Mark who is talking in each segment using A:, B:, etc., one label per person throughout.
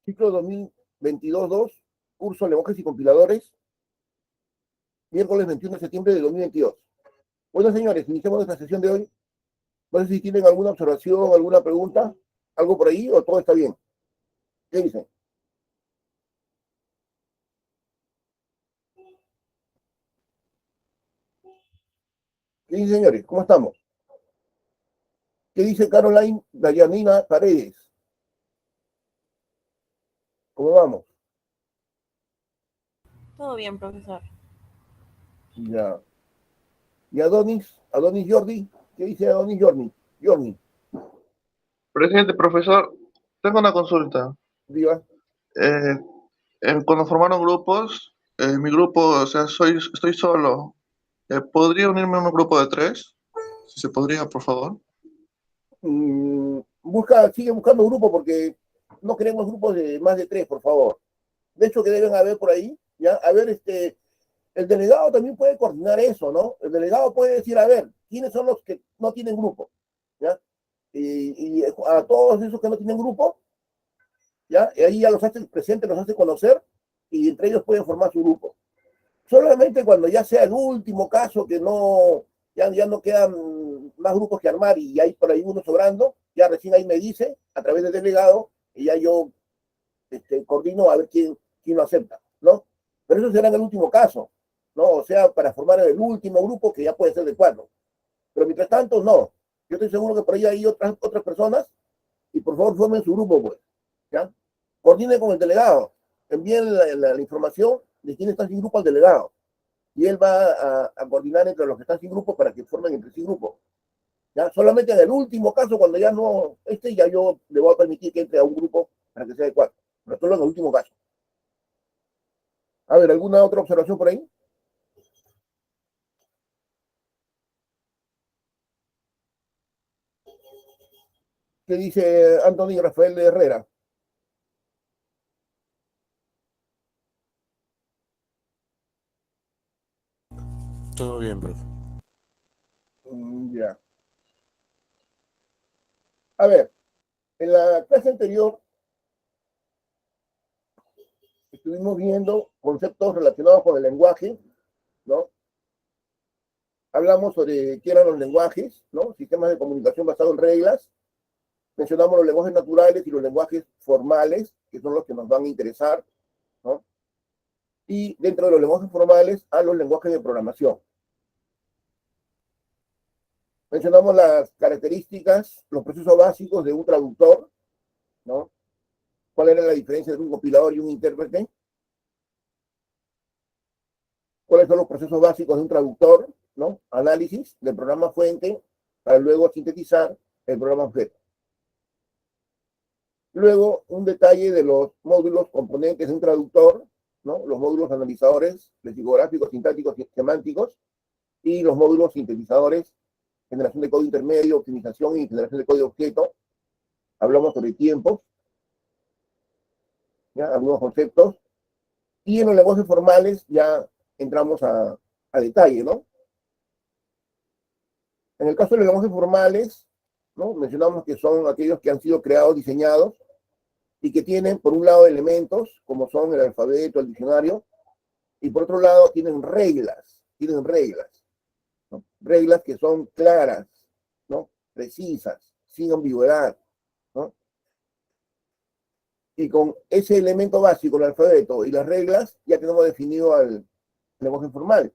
A: Ciclo 2022-2, curso Lenguajes y Compiladores, miércoles 21 de septiembre de 2022. Bueno, señores, iniciamos nuestra sesión de hoy. No sé si tienen alguna observación, alguna pregunta, algo por ahí, o todo está bien. ¿Qué dicen? ¿Qué dicen, señores? ¿Cómo estamos? ¿Qué dice Caroline Dayanina Paredes? ¿Cómo vamos?
B: Todo bien, profesor.
A: Ya. ¿Y Adonis Jordi? ¿Qué dice Adonis Jordi? Jordi,
C: Presidente, profesor, tengo una consulta.
A: diga.
C: Eh, Cuando formaron grupos, mi grupo, o sea, estoy solo. ¿Podría unirme a un grupo de 3? Si se podría, por favor.
A: Sigue buscando grupo porque no queremos grupos de más de 3, por favor. De hecho, que deben haber por ahí, ¿ya? A ver, el delegado también puede coordinar eso, ¿no? El delegado puede decir, a ver, ¿quiénes son los que no tienen grupo? ¿Ya? Y a todos esos que no tienen grupo, ¿ya? Y ahí ya los hace el presidente, los hace conocer y entre ellos pueden formar su grupo. Solamente cuando ya sea el último caso que no, ya no quedan más grupos que armar y hay por ahí uno sobrando, ya recién ahí me dice, a través del delegado, y ya yo coordino a ver quién lo acepta, ¿no? Pero eso será en el último caso, ¿no? O sea, para formar el último grupo que ya puede ser de 4. Pero mientras tanto, no. Yo estoy seguro que por ahí hay otras personas y por favor formen su grupo, pues, ¿ya? Coordinen con el delegado, envíen la información de quién está sin grupo al delegado y él va a coordinar entre los que están sin grupo para que formen entre sí grupo. ¿Ya? Solamente en el último caso, cuando ya no, ya yo le voy a permitir que entre a un grupo para que sea de 4. Pero solo en el último caso. A ver, ¿alguna otra observación por ahí? ¿Qué dice Anthony Rafael de Herrera?
D: Todo bien, profe.
A: Ya. A ver, en la clase anterior estuvimos viendo conceptos relacionados con el lenguaje, ¿no? Hablamos sobre qué eran los lenguajes, ¿no? Sistemas de comunicación basados en reglas. Mencionamos los lenguajes naturales y los lenguajes formales, que son los que nos van a interesar, ¿no? Y dentro de los lenguajes formales, a los lenguajes de programación. Mencionamos las características, los procesos básicos de un traductor, ¿no? ¿Cuál era la diferencia entre un compilador y un intérprete? ¿Cuáles son los procesos básicos de un traductor? ¿No? Análisis del programa fuente para luego sintetizar el programa objeto. Luego, un detalle de los módulos componentes de un traductor, ¿no? Los módulos analizadores, lexicográficos, sintácticos y semánticos, y los módulos sintetizadores, generación de código intermedio, optimización y generación de código objeto. Hablamos sobre tiempos, ¿ya? Algunos conceptos. Y en los lenguajes formales ya entramos a detalle, ¿no? En el caso de los lenguajes formales, ¿no? Mencionamos que son aquellos que han sido creados, diseñados, y que tienen, por un lado, elementos, como son el alfabeto, el diccionario, y por otro lado, tienen reglas, ¿no? Reglas que son claras, ¿no? Precisas, sin ambigüedad, ¿no? Y con ese elemento básico, el alfabeto y las reglas, ya tenemos definido al lenguaje formal.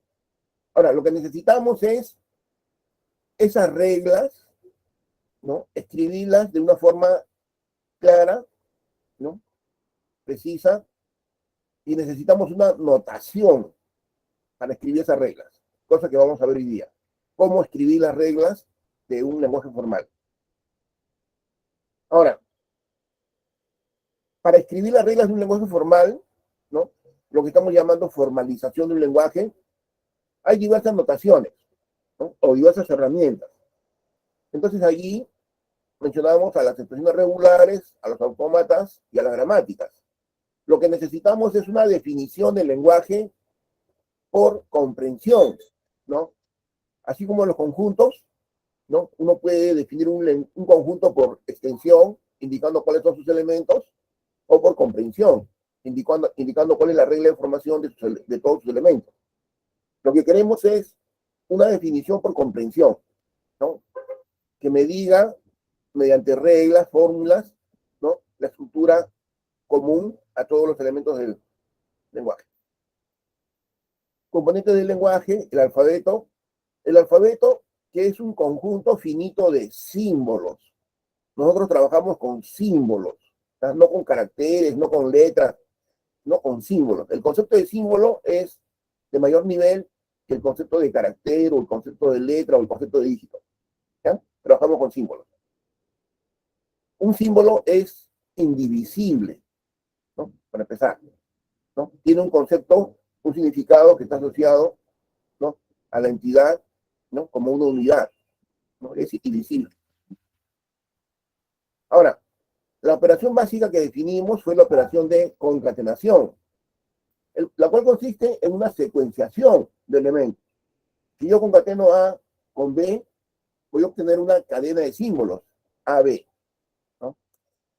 A: Ahora, lo que necesitamos es esas reglas, ¿no? Escribirlas de una forma clara, ¿no? Precisa, y necesitamos una notación para escribir esas reglas, cosa que vamos a ver hoy día. Cómo escribir las reglas de un lenguaje formal. Ahora, para escribir las reglas de un lenguaje formal, ¿no? Lo que estamos llamando formalización de un lenguaje, hay diversas notaciones, ¿no? O diversas herramientas. Entonces allí mencionamos a las expresiones regulares, a los autómatas y a las gramáticas. Lo que necesitamos es una definición del lenguaje por comprensión, ¿no? Así como los conjuntos, ¿no? Uno puede definir un conjunto por extensión, indicando cuáles son sus elementos, o por comprensión, indicando cuál es la regla de formación de todos sus elementos. Lo que queremos es una definición por comprensión, ¿no? Que me diga, mediante reglas, fórmulas, ¿no? La estructura común a todos los elementos del lenguaje. Componentes del lenguaje, el alfabeto. El alfabeto, que es un conjunto finito de símbolos. Nosotros trabajamos con símbolos, ¿tá? No con caracteres, no con letras, no con símbolos. El concepto de símbolo es de mayor nivel que el concepto de carácter o el concepto de letra o el concepto de dígito. ¿Ya? Trabajamos con símbolos. Un símbolo es indivisible, ¿no? Para empezar, ¿no? Tiene un concepto, un significado que está asociado, ¿no? A la entidad, ¿no? Como una unidad, ¿no? Es indivisible. Ahora, la operación básica que definimos fue la operación de concatenación, la cual consiste en una secuenciación de elementos. Si yo concateno A con B, voy a obtener una cadena de símbolos, AB, ¿no?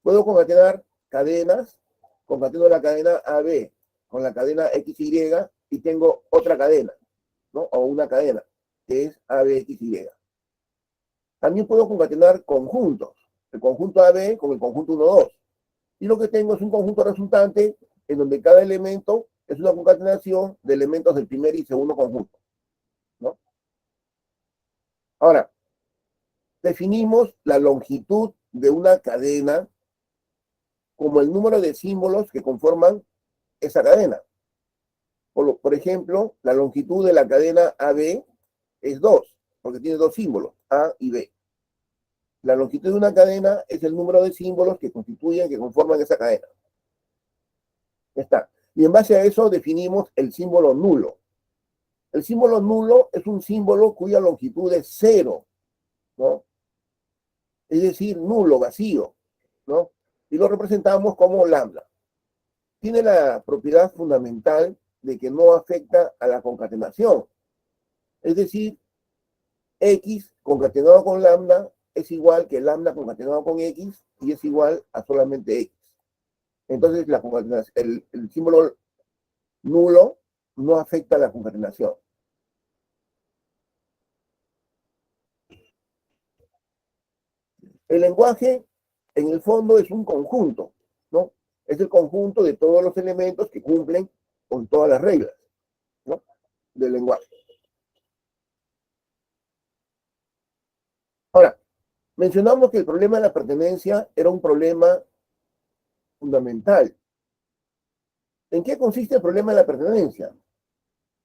A: Puedo concatenar cadenas, concateno la cadena AB con la cadena XY y tengo otra cadena, ¿no? O una cadena, que es ABXY. También puedo concatenar conjuntos, el conjunto AB con el conjunto 1, 2. Y lo que tengo es un conjunto resultante en donde cada elemento es una concatenación de elementos del primer y segundo conjunto, ¿no? Ahora, definimos la longitud de una cadena como el número de símbolos que conforman esa cadena. Por ejemplo, la longitud de la cadena AB es 2, porque tiene dos símbolos, A y B. La longitud de una cadena es el número de símbolos que conforman esa cadena. Ya está. Y en base a eso definimos el símbolo nulo. El símbolo nulo es un símbolo cuya longitud es 0, ¿no? Es decir, nulo, vacío, ¿no? Y lo representamos como lambda. Tiene la propiedad fundamental de que no afecta a la concatenación. Es decir, X concatenado con lambda es igual que lambda concatenado con X y es igual a solamente X. Entonces, el símbolo nulo no afecta a la concatenación. El lenguaje, en el fondo, es un conjunto, ¿no? Es el conjunto de todos los elementos que cumplen con todas las reglas, ¿no? Del lenguaje. Ahora, mencionamos que el problema de la pertenencia era un problema fundamental. ¿En qué consiste el problema de la pertenencia?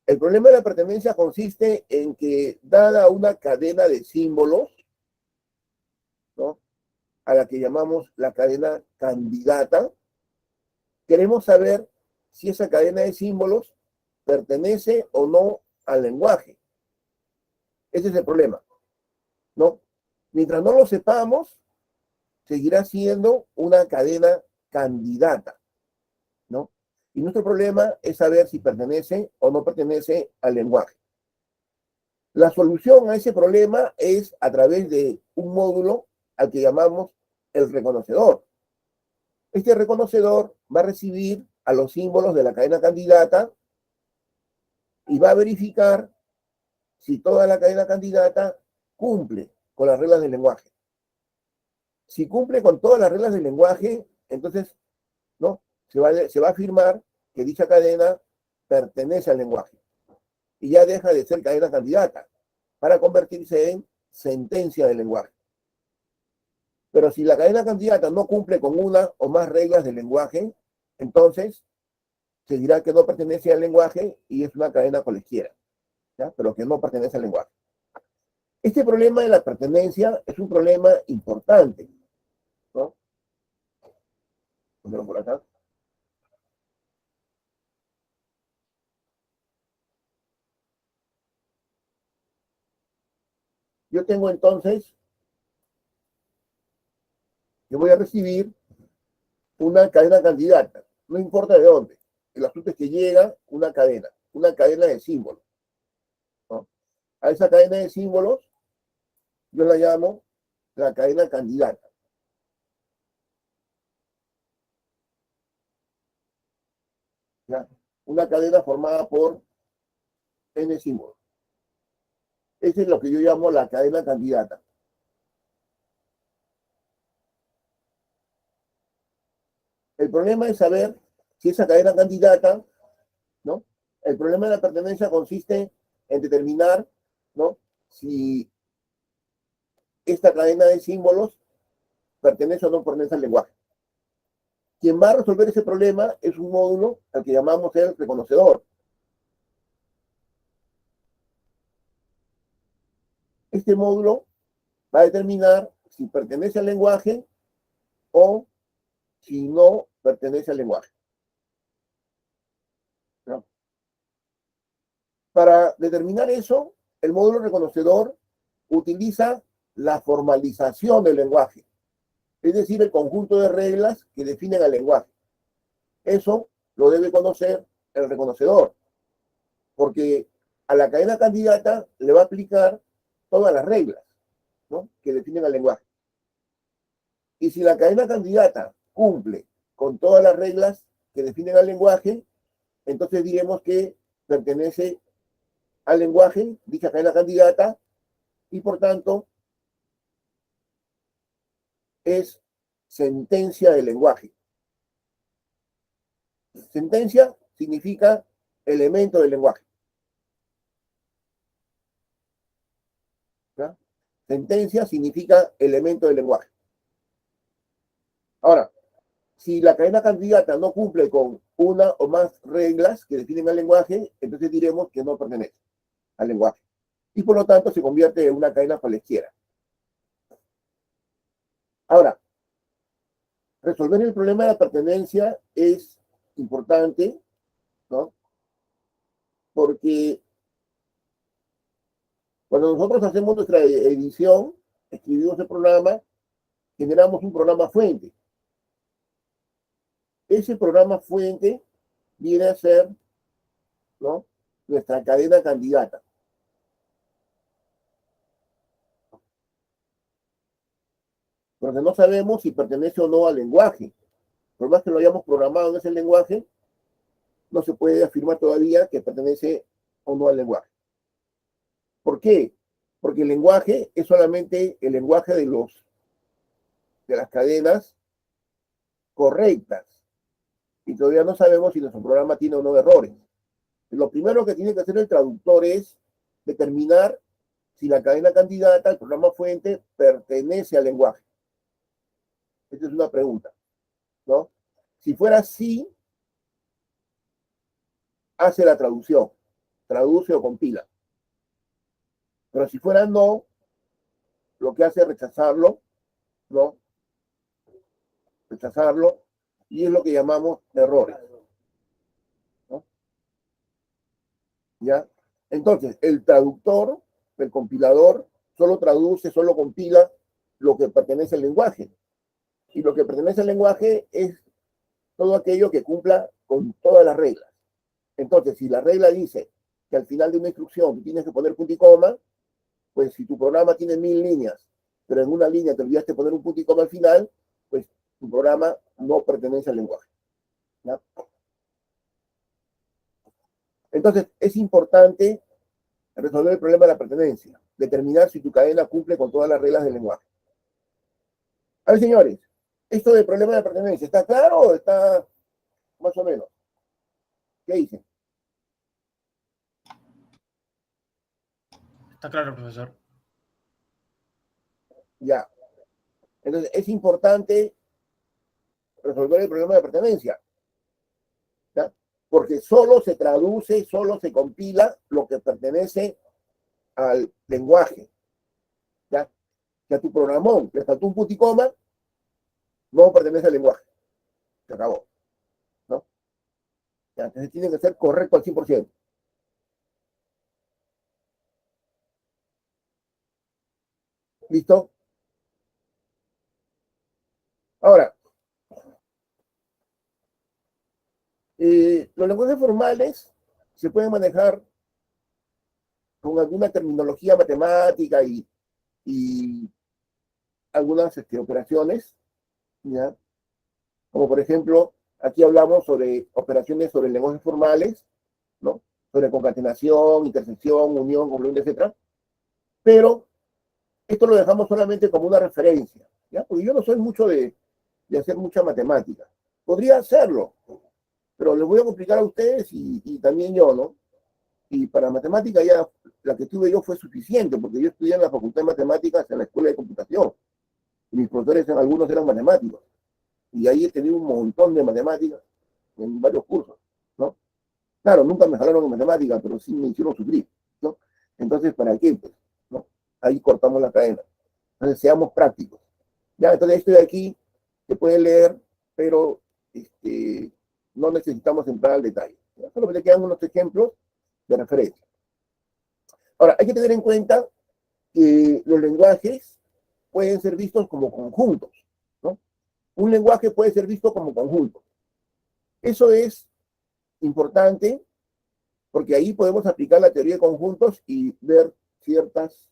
A: El problema de la pertenencia consiste en que, dada una cadena de símbolos, ¿no? A la que llamamos la cadena candidata, queremos saber si esa cadena de símbolos pertenece o no al lenguaje. Ese es el problema, ¿no? Mientras no lo sepamos, seguirá siendo una cadena candidata, ¿no? Y nuestro problema es saber si pertenece o no pertenece al lenguaje. La solución a ese problema es a través de un módulo al que llamamos el reconocedor. Este reconocedor va a recibir a los símbolos de la cadena candidata y va a verificar si toda la cadena candidata cumple con las reglas del lenguaje. Si cumple con todas las reglas del lenguaje, entonces, ¿no? Se va a afirmar que dicha cadena pertenece al lenguaje y ya deja de ser cadena candidata para convertirse en sentencia del lenguaje. Pero si la cadena candidata no cumple con una o más reglas del lenguaje, entonces se dirá que no pertenece al lenguaje y es una cadena cualesquiera, ¿ya? Pero que no pertenece al lenguaje. Este problema de la pertenencia es un problema importante, ¿no? Por acá. Yo tengo entonces, yo voy a recibir una cadena candidata, no importa de dónde. El asunto es que llega una cadena de símbolos, ¿no? A esa cadena de símbolos yo la llamo la cadena candidata. ¿ya? Una cadena formada por n símbolos. Esa es lo que yo llamo la cadena candidata. El problema es saber si esa cadena candidata, ¿no? El problema de la pertenencia consiste en determinar, ¿no?, si esta cadena de símbolos pertenece o no pertenece al lenguaje. Quien va a resolver ese problema es un módulo al que llamamos el reconocedor. Este módulo va a determinar si pertenece al lenguaje o si no pertenece al lenguaje, ¿no? Para determinar eso, el módulo reconocedor utiliza la formalización del lenguaje, es decir, el conjunto de reglas que definen al lenguaje. Eso lo debe conocer el reconocedor, porque a la cadena candidata le va a aplicar todas las reglas, ¿no?, que definen al lenguaje. Y si la cadena candidata cumple con todas las reglas que definen al lenguaje, entonces diremos que pertenece al lenguaje, dicha cadena candidata, y por tanto es sentencia del lenguaje. Sentencia significa elemento del lenguaje, ¿ya? Sentencia significa elemento del lenguaje. Ahora, si la cadena candidata no cumple con una o más reglas que definen al lenguaje, entonces diremos que no pertenece al lenguaje. Y por lo tanto se convierte en una cadena cualesquiera. Ahora, resolver el problema de la pertenencia es importante, ¿no?, porque cuando nosotros hacemos nuestra edición, escribimos el programa, generamos un programa fuente. Ese programa fuente viene a ser, ¿no?, nuestra cadena candidata. Porque no sabemos si pertenece o no al lenguaje. Por más que lo hayamos programado en ese lenguaje, no se puede afirmar todavía que pertenece o no al lenguaje. ¿Por qué? Porque el lenguaje es solamente el lenguaje de las cadenas correctas. Y todavía no sabemos si nuestro programa tiene o no errores. Lo primero que tiene que hacer el traductor es determinar si la cadena candidata, el programa fuente, pertenece al lenguaje. Esta es una pregunta, ¿no? Si fuera así, hace la traducción, traduce o compila. Pero si fuera no, lo que hace es rechazarlo, ¿no? Rechazarlo, y es lo que llamamos errores, ¿no? ¿Ya? Entonces, el traductor, el compilador, solo traduce, solo compila lo que pertenece al lenguaje. Y lo que pertenece al lenguaje es todo aquello que cumpla con todas las reglas. Entonces, si la regla dice que al final de una instrucción tú tienes que poner punto y coma, pues si tu programa tiene 1000 líneas, pero en una línea te olvidaste poner un punto y coma al final, pues tu programa no pertenece al lenguaje, ¿ya? Entonces, es importante resolver el problema de la pertenencia, determinar si tu cadena cumple con todas las reglas del lenguaje. A ver, señores, esto del problema de pertenencia, ¿está claro o está más o menos? ¿Qué dicen?
B: Está claro, profesor.
A: Ya. Entonces, es importante resolver el problema de pertenencia, ¿ya? Porque solo se traduce, solo se compila lo que pertenece al lenguaje, ¿ya? Que tu programón le faltó un punto y coma, no pertenece al lenguaje. Se acabó, ¿no? Ya, entonces tiene que ser correcto al 100%. ¿Listo? Ahora, los lenguajes formales se pueden manejar con alguna terminología matemática y algunas operaciones, ¿ya? Como por ejemplo, Aquí hablamos sobre operaciones sobre lenguajes formales, ¿no? Sobre concatenación, intersección, unión, complemento, etcétera. Pero esto lo dejamos solamente como una referencia, ¿ya? Porque yo no soy mucho de hacer mucha matemática. Podría hacerlo, pero les voy a complicar a ustedes y también yo, ¿no? Y para matemática ya la que tuve yo fue suficiente, porque yo estudié en la Facultad de Matemáticas en la Escuela de Computación. Y mis profesores algunos eran matemáticos. Y ahí he tenido un montón de matemáticas en varios cursos, ¿no? Claro, nunca me jalaron en matemáticas, pero sí me hicieron sufrir, ¿no? Entonces, ¿para qué? Pues, ¿no? Ahí cortamos la cadena. Entonces, seamos prácticos. Ya, entonces estoy aquí, se puede leer, pero no necesitamos entrar al detalle. ¿Ya? Solo me quedan unos ejemplos de referencia. Ahora, hay que tener en cuenta que los lenguajes pueden ser vistos como conjuntos, ¿no? Un lenguaje puede ser visto como conjunto. Eso es importante porque ahí podemos aplicar la teoría de conjuntos y ver ciertas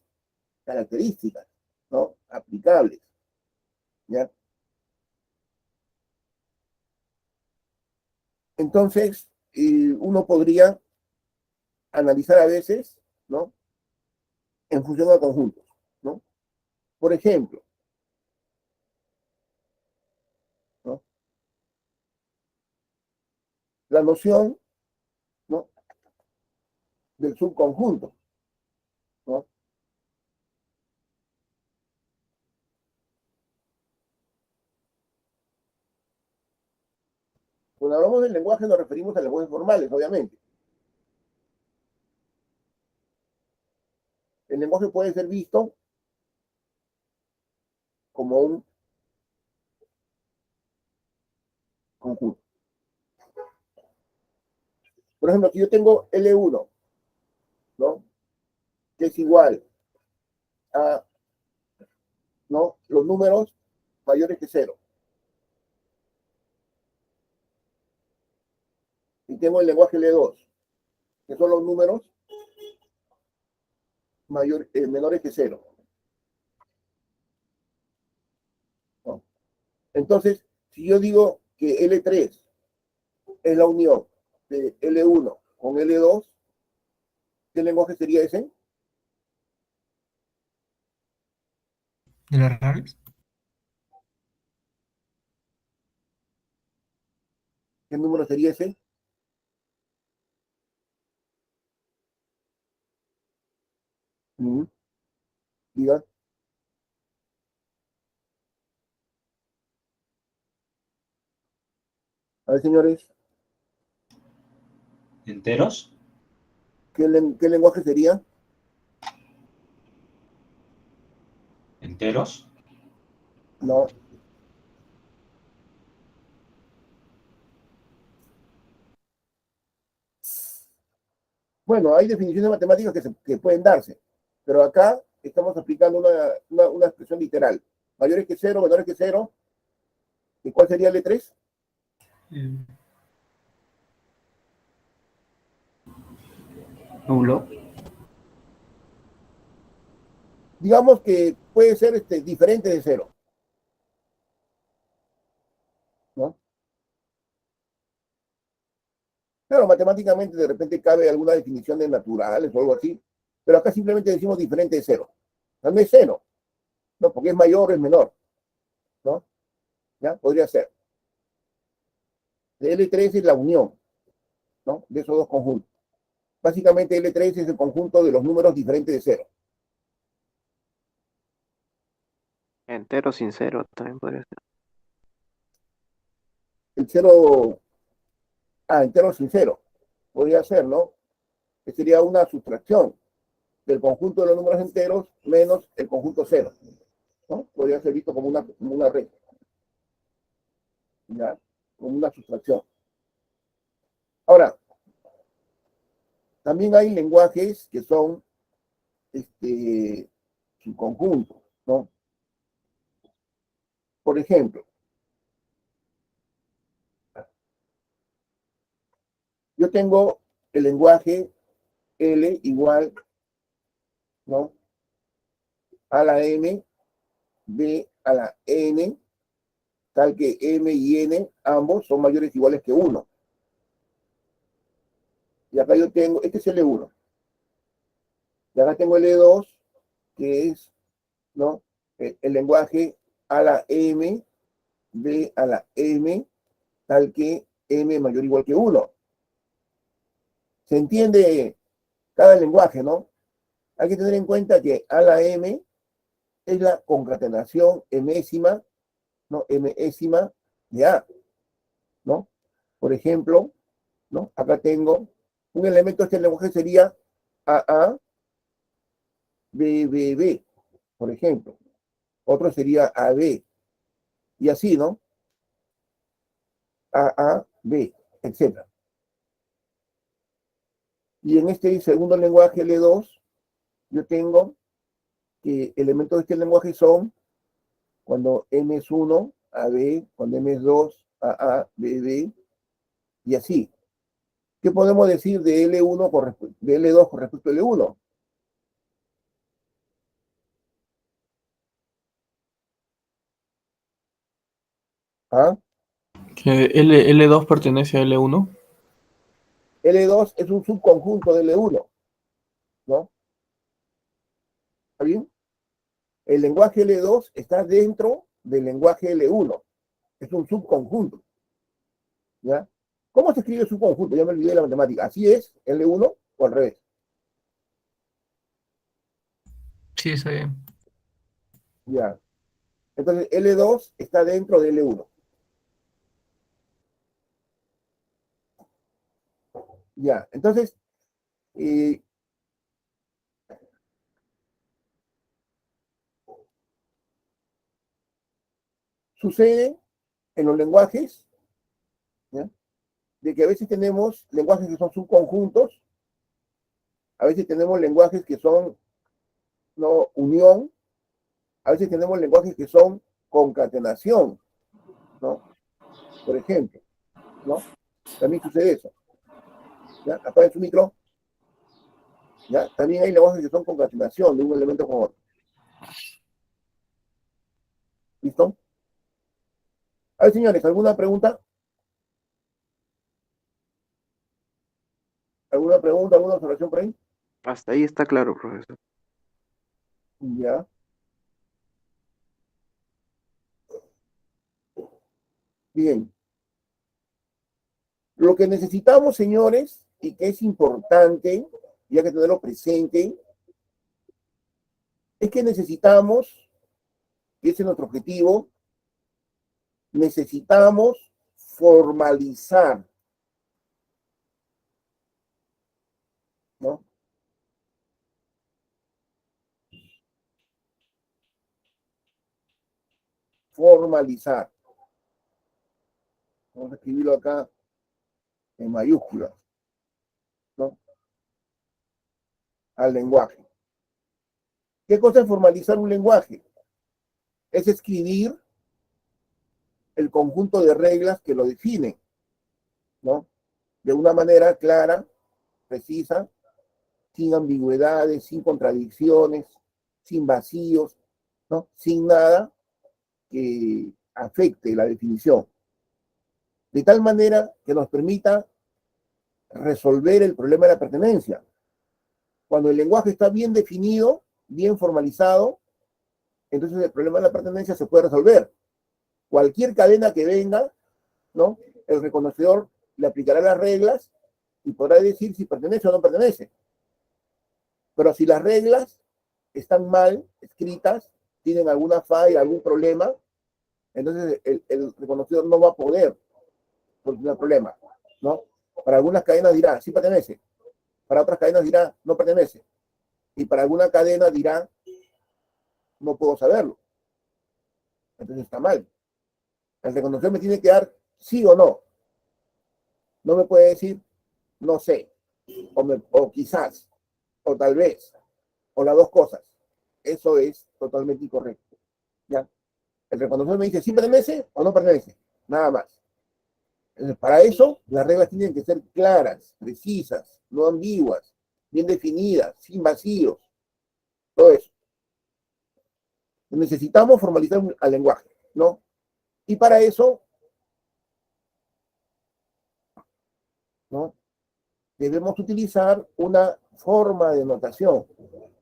A: características, ¿no? Aplicables, ¿ya? Entonces, uno podría analizar a veces, ¿no? En función a conjuntos, ¿no? Por ejemplo, ¿no? La noción, ¿no? Del subconjunto, ¿no? Cuando hablamos del lenguaje nos referimos a lenguajes formales, obviamente. El lenguaje puede ser visto como un conjunto. Por ejemplo, aquí yo tengo L1, ¿no? Que es igual a, ¿no? Los números mayores que cero. Y tengo el lenguaje L2, que son los números menores que cero, ¿no? Entonces, si yo digo que L3 es la unión de L1 con L2, ¿qué lenguaje sería ese?
B: ¿De las reales?
A: ¿Qué número sería ese? Diga. A ver, señores,
E: ¿Enteros?
A: ¿qué lenguaje sería?
E: ¿Enteros?
A: No. Bueno, hay definiciones matemáticas que pueden darse, pero acá estamos aplicando una expresión literal. Mayores que cero, menores que cero. ¿Y cuál sería el L3?
B: Nulo.
A: Digamos que puede ser diferente de cero, ¿no? Claro, matemáticamente de repente cabe alguna definición de naturales o algo así, pero acá simplemente decimos diferente de cero. No es cero, ¿no? Porque es mayor o es menor, ¿no? ¿Ya? Podría ser. L3 es la unión, ¿no? De esos dos conjuntos. Básicamente L3 es el conjunto de los números diferentes de cero.
F: Entero sin cero también podría ser.
A: El cero, entero sin cero. Podría ser, ¿no? Que sería una sustracción del conjunto de los números enteros menos el conjunto cero, ¿no? Podría ser visto como una red, ¿ya? Como una sustracción. Ahora, también hay lenguajes que son subconjuntos, ¿no? Por ejemplo, yo tengo el lenguaje L igual, ¿no? A la M, B a la N, tal que M y N ambos son mayores o iguales que 1. Y acá yo tengo, este es L1. Y acá tengo L2, que es, ¿no? El lenguaje a la M, B a la M, tal que M mayor o igual que 1. Se entiende cada lenguaje, ¿no? Hay que tener en cuenta que a la M es la concatenación enésima, ¿no? Enésima de A, ¿no? Por ejemplo, ¿no? Acá tengo un elemento de este lenguaje sería AA, BBB, por ejemplo. Otro sería AB, y así, ¿no? AAB, etc. Y en este segundo lenguaje L2, yo tengo que elementos de este lenguaje son cuando M es 1, AB, cuando M es 2, AA, BB, y así. ¿Qué podemos decir de L1 de L2 con respecto a L1? ¿Ah?
E: Que L2 pertenece a L1.
A: L2 es un subconjunto de L1, ¿no? ¿Está bien? El lenguaje L2 está dentro del lenguaje L1. Es un subconjunto. ¿Ya? ¿Cómo se escribe subconjunto? Ya me olvidé de la matemática. ¿Así es L1 o al revés?
B: Sí, está bien.
A: Ya. Entonces L2 está dentro de L1. Ya. Entonces, sucede en los lenguajes, ¿ya? De que a veces tenemos lenguajes que son subconjuntos, a veces tenemos lenguajes que son, no, unión, a veces tenemos lenguajes que son concatenación, ¿no? Por ejemplo, ¿no? También sucede eso. ¿Ya? Apaguen su micro. ¿Ya? También hay lenguajes que son concatenación de un elemento con otro. ¿Listo? A ver, señores, ¿alguna pregunta? ¿Alguna pregunta, alguna observación por ahí?
F: Hasta ahí está claro, profesor.
A: Ya. Bien. Lo que necesitamos, señores, y que es importante, y hay que tenerlo presente, es que necesitamos, y ese es nuestro objetivo, necesitamos formalizar, ¿no? Formalizar. Vamos a escribirlo acá en mayúsculas, ¿no? Al lenguaje. ¿Qué cosa es formalizar un lenguaje? Es escribir el conjunto de reglas que lo definen, ¿no? De una manera clara, precisa, sin ambigüedades, sin contradicciones, sin vacíos, ¿no? Sin nada que afecte la definición. De tal manera que nos permita resolver el problema de la pertenencia. Cuando el lenguaje está bien definido, bien formalizado, entonces el problema de la pertenencia se puede resolver. Cualquier cadena que venga, ¿no? El reconocedor le aplicará las reglas y podrá decir si pertenece o no pertenece. Pero si las reglas están mal escritas, tienen alguna falla, algún problema, entonces el reconocedor no va a poder solucionar el problema, ¿no? Para algunas cadenas dirá, sí pertenece. Para otras cadenas dirá, no pertenece. Y para alguna cadena dirá, no puedo saberlo. Entonces está mal. El reconocedor me tiene que dar sí o no. No me puede decir, no sé, o quizás, o tal vez, o las dos cosas. Eso es totalmente incorrecto. ¿Ya? El reconocedor me dice, ¿sí pertenece o no pertenece? Nada más. Entonces, para eso, las reglas tienen que ser claras, precisas, no ambiguas, bien definidas, sin vacíos. Todo eso. Necesitamos formalizar al lenguaje, ¿no? Y para eso, ¿no?, debemos utilizar una forma de notación,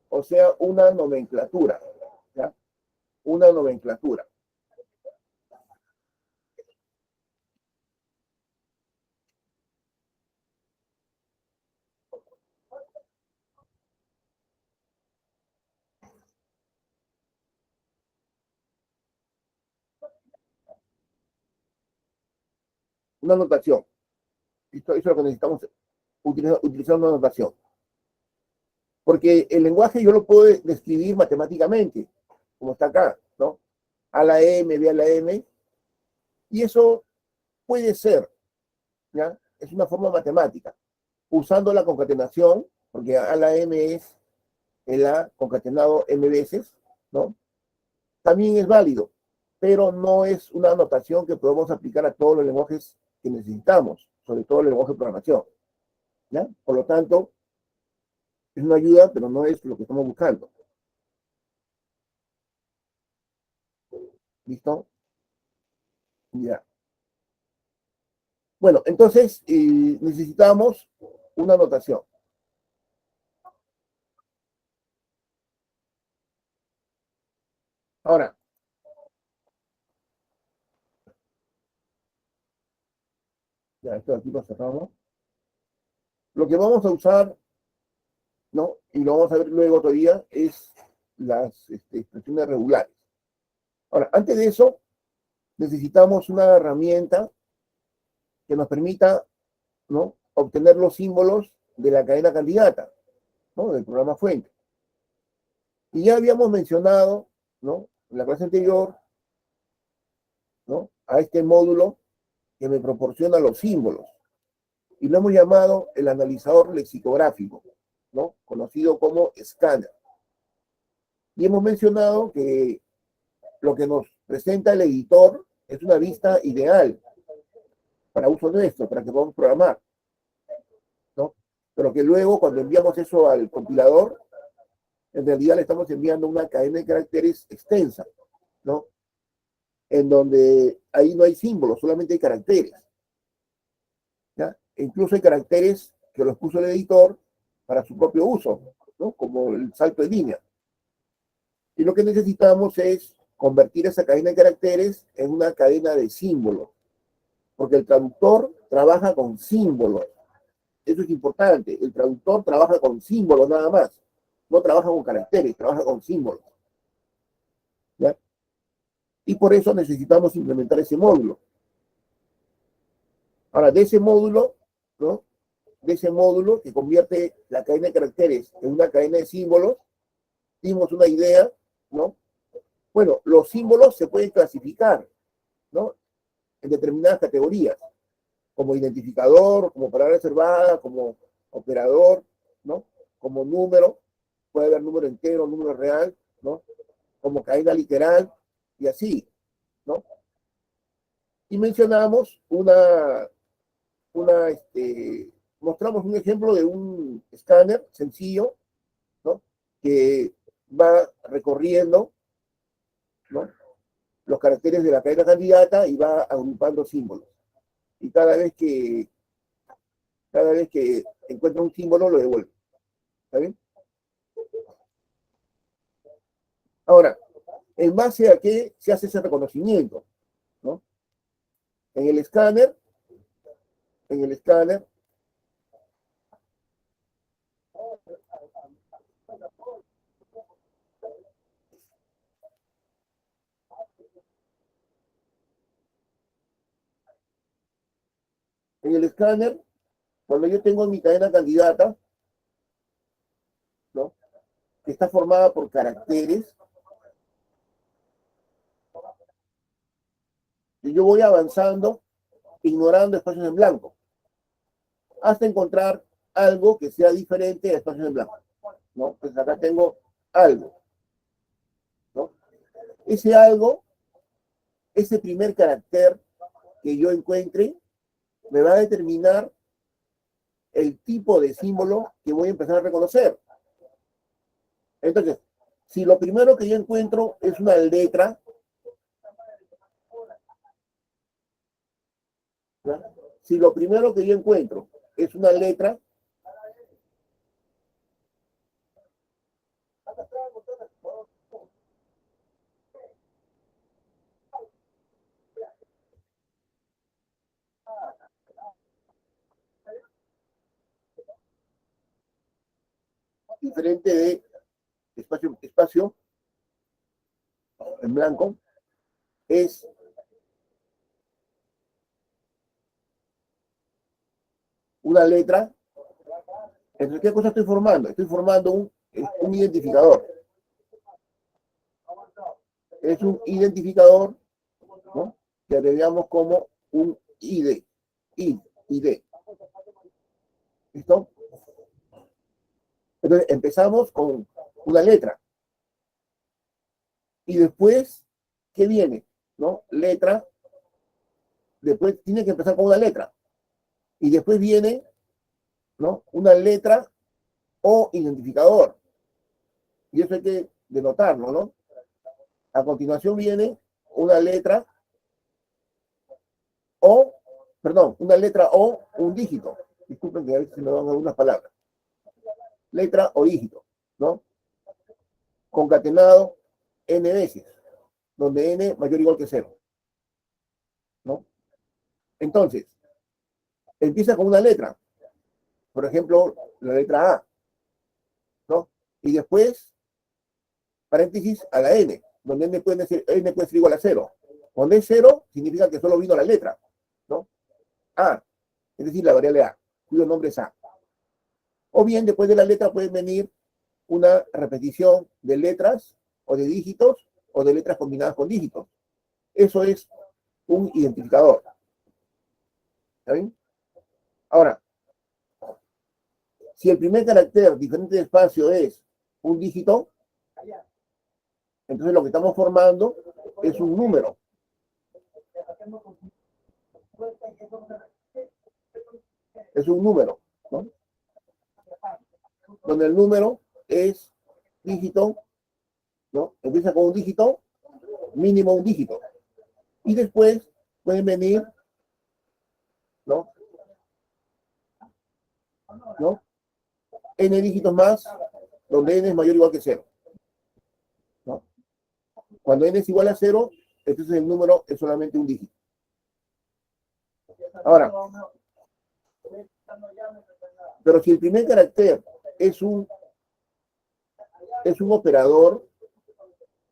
A: o sea, una nomenclatura, ¿ya? Una nomenclatura. Una notación. Esto es lo que necesitamos, utilizar una notación. Porque el lenguaje yo lo puedo describir matemáticamente, como está acá, ¿no? A la M, B a la M, y eso puede ser, ¿ya? Es una forma matemática. Usando la concatenación, porque A la M es el A concatenado M veces, ¿no? También es válido, pero no es una notación que podemos aplicar a todos los lenguajes que necesitamos, sobre todo el lenguaje de programación, ¿ya? Por lo tanto, es una ayuda, pero no es lo que estamos buscando. ¿Listo? Ya. Bueno, entonces necesitamos una notación. Ahora, ya esto de aquí lo cerramos. Lo que vamos a usar, ¿no?, y lo vamos a ver luego todavía, es las expresiones regulares. Ahora, antes de eso, necesitamos una herramienta que nos permita, ¿no?, obtener los símbolos de la cadena candidata, ¿no?, del programa fuente. Y ya habíamos mencionado, ¿no?, en la clase anterior, ¿no?, a este módulo que me proporciona los símbolos. Y lo hemos llamado el analizador lexicográfico, ¿no?, conocido como escáner. Y hemos mencionado que lo que nos presenta el editor es una vista ideal para uso nuestro, para que podamos programar, ¿no? Pero que luego, cuando enviamos eso al compilador, en realidad le estamos enviando una cadena de caracteres extensa, ¿no?, en donde ahí no hay símbolos, solamente hay caracteres, ¿ya? E incluso hay caracteres que los puso el editor para su propio uso, ¿no?, como el salto de línea. Y lo que necesitamos es convertir esa cadena de caracteres en una cadena de símbolos, porque el traductor trabaja con símbolos. Eso es importante. El traductor trabaja con símbolos nada más. No trabaja con caracteres, trabaja con símbolos, ¿ya? Y por eso necesitamos implementar ese módulo. Ahora, de ese módulo, ¿no?, de ese módulo que convierte la cadena de caracteres en una cadena de símbolos, dimos una idea, ¿no? Bueno, los símbolos se pueden clasificar, ¿no?, en determinadas categorías, como identificador, como palabra reservada, como operador, ¿no?, como número, puede haber número entero, número real, ¿no?, como cadena literal, y así, ¿no? Y mencionamos mostramos un ejemplo de un escáner sencillo, ¿no?, que va recorriendo, ¿no?, los caracteres de la cadena candidata y va agrupando símbolos. Y cada vez que encuentra un símbolo, lo devuelve. ¿Está bien? Ahora, ¿en base a qué se hace ese reconocimiento?, ¿no? En el escáner, en el escáner, cuando yo tengo mi cadena candidata, ¿no?, que está formada por caracteres, y yo voy avanzando, ignorando espacios en blanco, hasta encontrar algo que sea diferente a espacios en blanco, ¿no? Pues acá tengo algo, ¿no? Ese algo, ese primer carácter que yo encuentre, me va a determinar el tipo de símbolo que voy a empezar a reconocer. Entonces, si lo primero que yo encuentro es una letra, ¿ya? Si lo primero que yo encuentro es una letra, diferente de espacio en blanco, es una letra. Entonces, ¿qué cosa estoy formando? Estoy formando un identificador. Es un identificador, ¿no? Que abreviamos como un ID. ID. ¿Listo? Entonces, empezamos con una letra. Y después, ¿qué viene? ¿No? Letra. Después tiene que empezar con una letra. Y después viene, ¿no? Una letra o identificador. Y eso hay que denotarlo, ¿no? A continuación viene una letra o, perdón, una letra o un dígito. Disculpen que a veces me dan algunas palabras. Letra o dígito, ¿no? Concatenado n veces, donde n mayor o igual que 0, ¿no? Entonces, empieza con una letra, por ejemplo, la letra A, ¿no? Y después, paréntesis a la n, donde n puede ser igual a 0. Cuando es 0, significa que solo vino la letra, ¿no? A, es decir, la variable A, cuyo nombre es A. O bien, después de la letra puede venir una repetición de letras o de dígitos o de letras combinadas con dígitos. Eso es un identificador. ¿Está bien? Ahora, si el primer carácter diferente de espacio es un dígito, entonces lo que estamos formando es un número. Es un número, ¿no? Donde el número es dígito, ¿no? Empieza con un dígito, mínimo un dígito. Y después pueden venir, ¿no? ¿No? N dígitos más, donde n es mayor o igual que 0. ¿No? Cuando n es igual a 0, entonces el número es solamente un dígito. Ahora, pero si el primer carácter es un operador,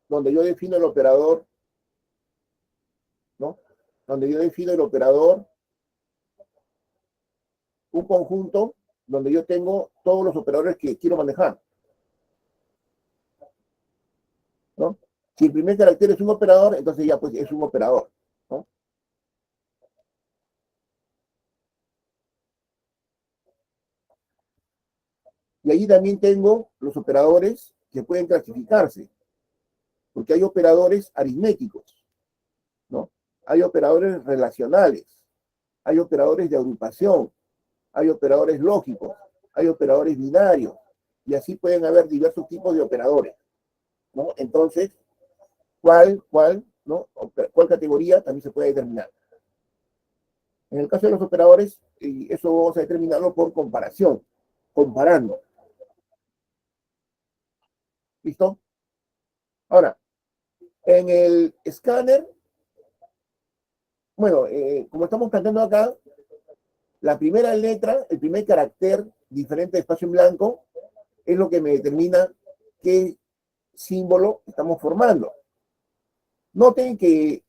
A: donde yo defino el operador, ¿no? Donde yo defino el operador, un conjunto donde yo tengo todos los operadores que quiero manejar, ¿no? Si el primer carácter es un operador, entonces ya pues es un operador, ¿no? Y allí también tengo los operadores que pueden clasificarse, porque hay operadores aritméticos, ¿no? Hay operadores relacionales, hay operadores de agrupación, hay operadores lógicos, hay operadores binarios, y así pueden haber diversos tipos de operadores, ¿no? Entonces, ¿no? ¿Cuál categoría también se puede determinar? En el caso de los operadores, y eso vamos a determinarlo por comparación, comparando. ¿Listo? Ahora, en el escáner, bueno, como estamos cantando acá, la primera letra, el primer carácter diferente de espacio en blanco, es lo que me determina qué símbolo estamos formando. Noten que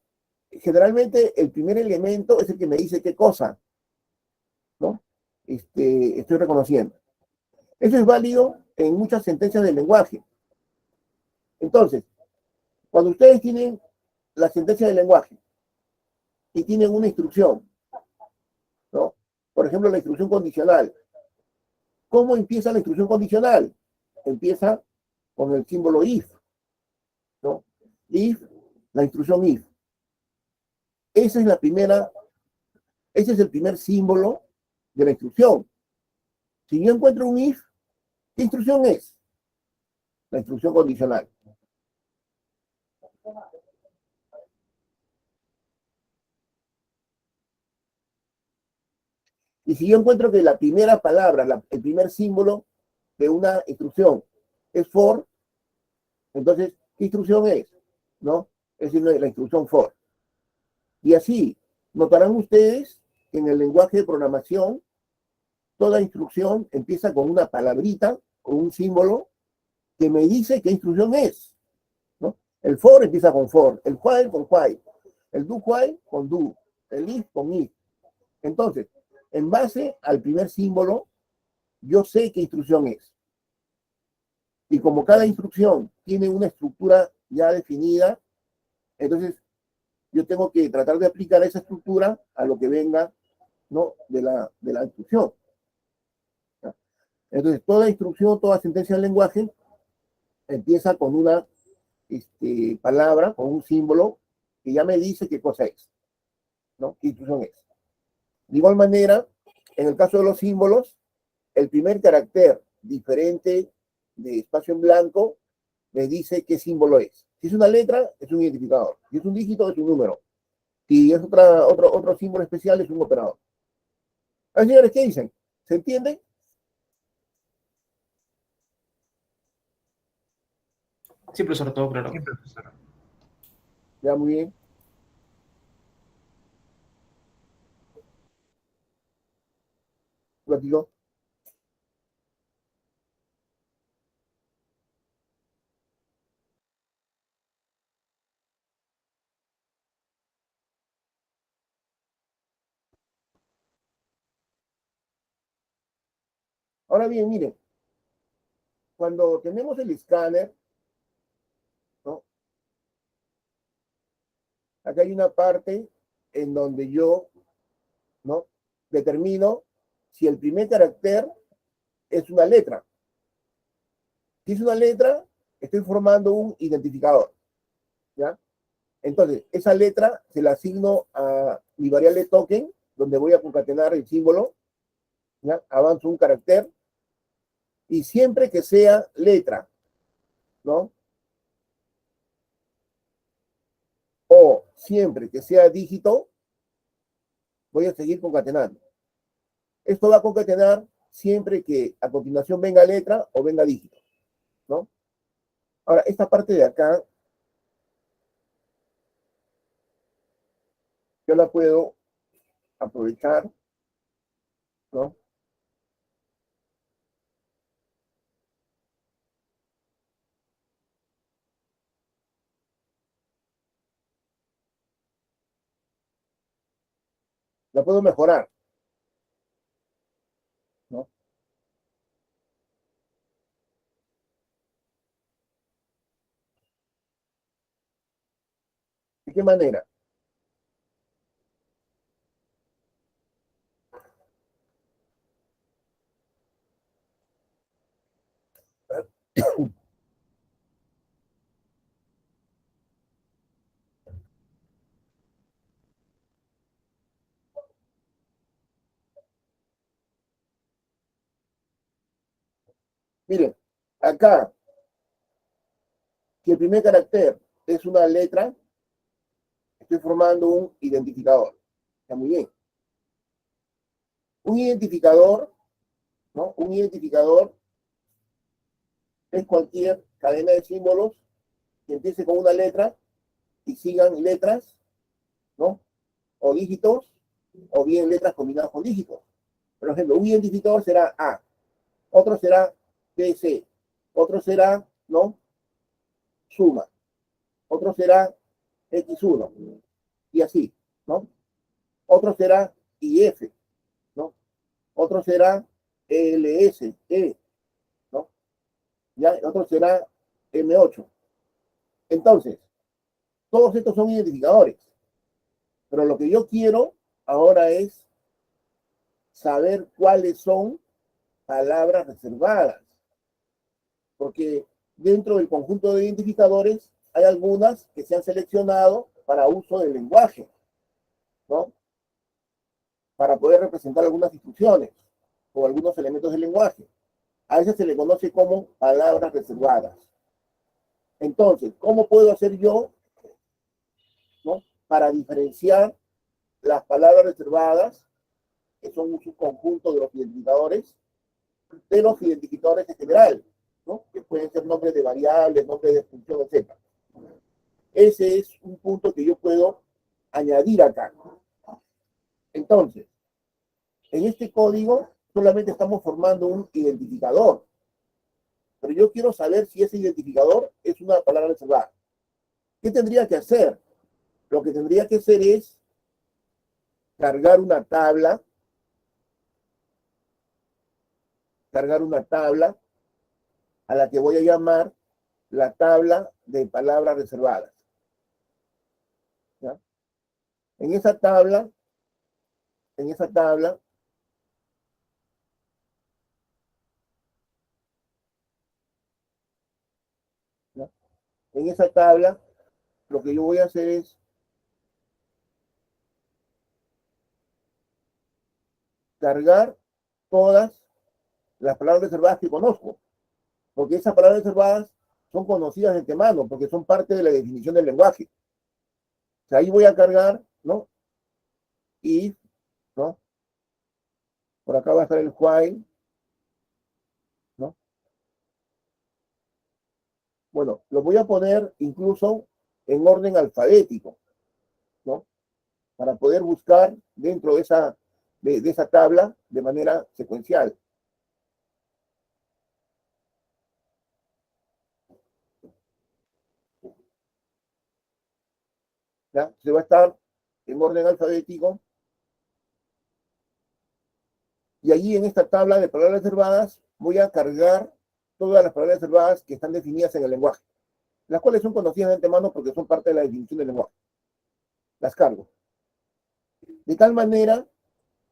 A: generalmente el primer elemento es el que me dice qué cosa, ¿no? Estoy reconociendo. Eso es válido en muchas sentencias del lenguaje. Entonces, cuando ustedes tienen la sentencia del lenguaje y tienen una instrucción, ¿no? Por ejemplo, la instrucción condicional. ¿Cómo empieza la instrucción condicional? Empieza con el símbolo if, ¿no? If, la instrucción if. Esa es la primera, ese es el primer símbolo de la instrucción. Si yo encuentro un if, ¿qué instrucción es? La instrucción condicional. Y si yo encuentro que la primera palabra, el primer símbolo de una instrucción es for, entonces, ¿qué instrucción es? ¿No? Es decir, la instrucción for. Y así, notarán ustedes que en el lenguaje de programación, toda instrucción empieza con una palabrita, con un símbolo, que me dice qué instrucción es, ¿no? El for empieza con for, el while con while, el do while con do, el if con if. Entonces, en base al primer símbolo, yo sé qué instrucción es. Y como cada instrucción tiene una estructura ya definida, entonces yo tengo que tratar de aplicar esa estructura a lo que venga, ¿no? de la instrucción. Entonces, toda instrucción, toda sentencia del lenguaje empieza con una palabra, con un símbolo que ya me dice qué cosa es, ¿no? ¿Qué instrucción es? De igual manera, en el caso de los símbolos, el primer carácter diferente de espacio en blanco me dice qué símbolo es. Si es una letra, es un identificador. Si es un dígito, es un número. Si es otro símbolo especial, es un operador. A ver, señores, ¿qué dicen? ¿Se entiende?
B: Sí, profesor, todo claro.
A: Ya, muy bien. Platico. Ahora bien, miren, cuando tenemos el escáner, ¿no? Acá hay una parte en donde yo, ¿no? determino si el primer carácter es una letra. Si es una letra, estoy formando un identificador, ¿ya? Entonces, esa letra se la asigno a mi variable token, donde voy a concatenar el símbolo, ¿ya? Avanzo un carácter, y siempre que sea letra, ¿no? O siempre que sea dígito, voy a seguir concatenando. Esto va a concatenar siempre que a continuación venga letra o venga dígito, ¿no? Ahora, esta parte de acá, yo la puedo aprovechar, ¿no? La puedo mejorar, ¿no? ¿De qué manera? Miren, acá, si el primer carácter es una letra, estoy formando un identificador. Está muy bien. Un identificador, ¿no? Un identificador es cualquier cadena de símbolos que empiece con una letra y sigan letras, ¿no? O dígitos, o bien letras combinadas con dígitos. Por ejemplo, un identificador será A, otro será BC, otro será, ¿no? Suma, otro será X1, y así, ¿no? Otro será IF, ¿no? Otro será LS, E, ¿no? Ya, otro será M8. Entonces, todos estos son identificadores, pero lo que yo quiero ahora es saber cuáles son palabras reservadas, porque dentro del conjunto de identificadores hay algunas que se han seleccionado para uso del lenguaje, ¿no? Para poder representar algunas instrucciones o algunos elementos del lenguaje. A veces se le conoce como palabras reservadas. Entonces, ¿cómo puedo hacer yo, ¿no? para diferenciar las palabras reservadas que son un subconjunto de los identificadores en general, ¿no? Que pueden ser nombres de variables, nombres de función, etc. Ese es un punto que yo puedo añadir acá. Entonces, en este código solamente estamos formando un identificador, pero yo quiero saber si ese identificador es una palabra reservada. ¿Qué tendría que hacer? Lo que tendría que hacer es cargar una tabla a la que voy a llamar la tabla de palabras reservadas. ¿Ya? En esa tabla, ¿ya? En esa tabla, lo que yo voy a hacer es cargar todas las palabras reservadas que conozco, porque esas palabras reservadas son conocidas de antemano, porque son parte de la definición del lenguaje. O sea, ahí voy a cargar, ¿no? If, ¿no? Por acá va a estar el while, ¿no? Bueno, lo voy a poner incluso en orden alfabético, ¿no? Para poder buscar dentro de esa tabla de manera secuencial. ¿Ya? Se va a estar en orden alfabético. Y allí en esta tabla de palabras reservadas voy a cargar todas las palabras reservadas que están definidas en el lenguaje, las cuales son conocidas de antemano porque son parte de la definición del lenguaje. Las cargo. De tal manera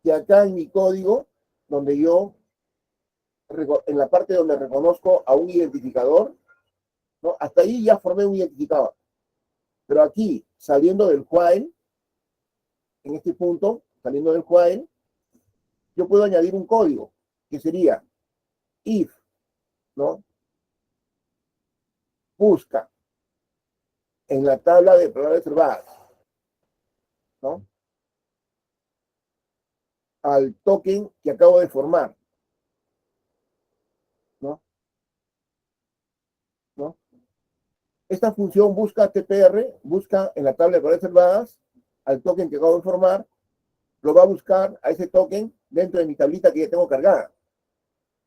A: que acá en mi código, donde yo, en la parte donde reconozco a un identificador, ¿no? Hasta ahí ya formé un identificador. Pero aquí, saliendo del while, en este punto, saliendo del while, yo puedo añadir un código, que sería if, ¿no? Busca en la tabla de palabras reservadas, ¿no? Al token que acabo de formar, ¿no? ¿No? Esta función busca TPR, busca en la tabla de palabras reservadas al token que acabo de formar, lo va a buscar a ese token dentro de mi tablita que ya tengo cargada.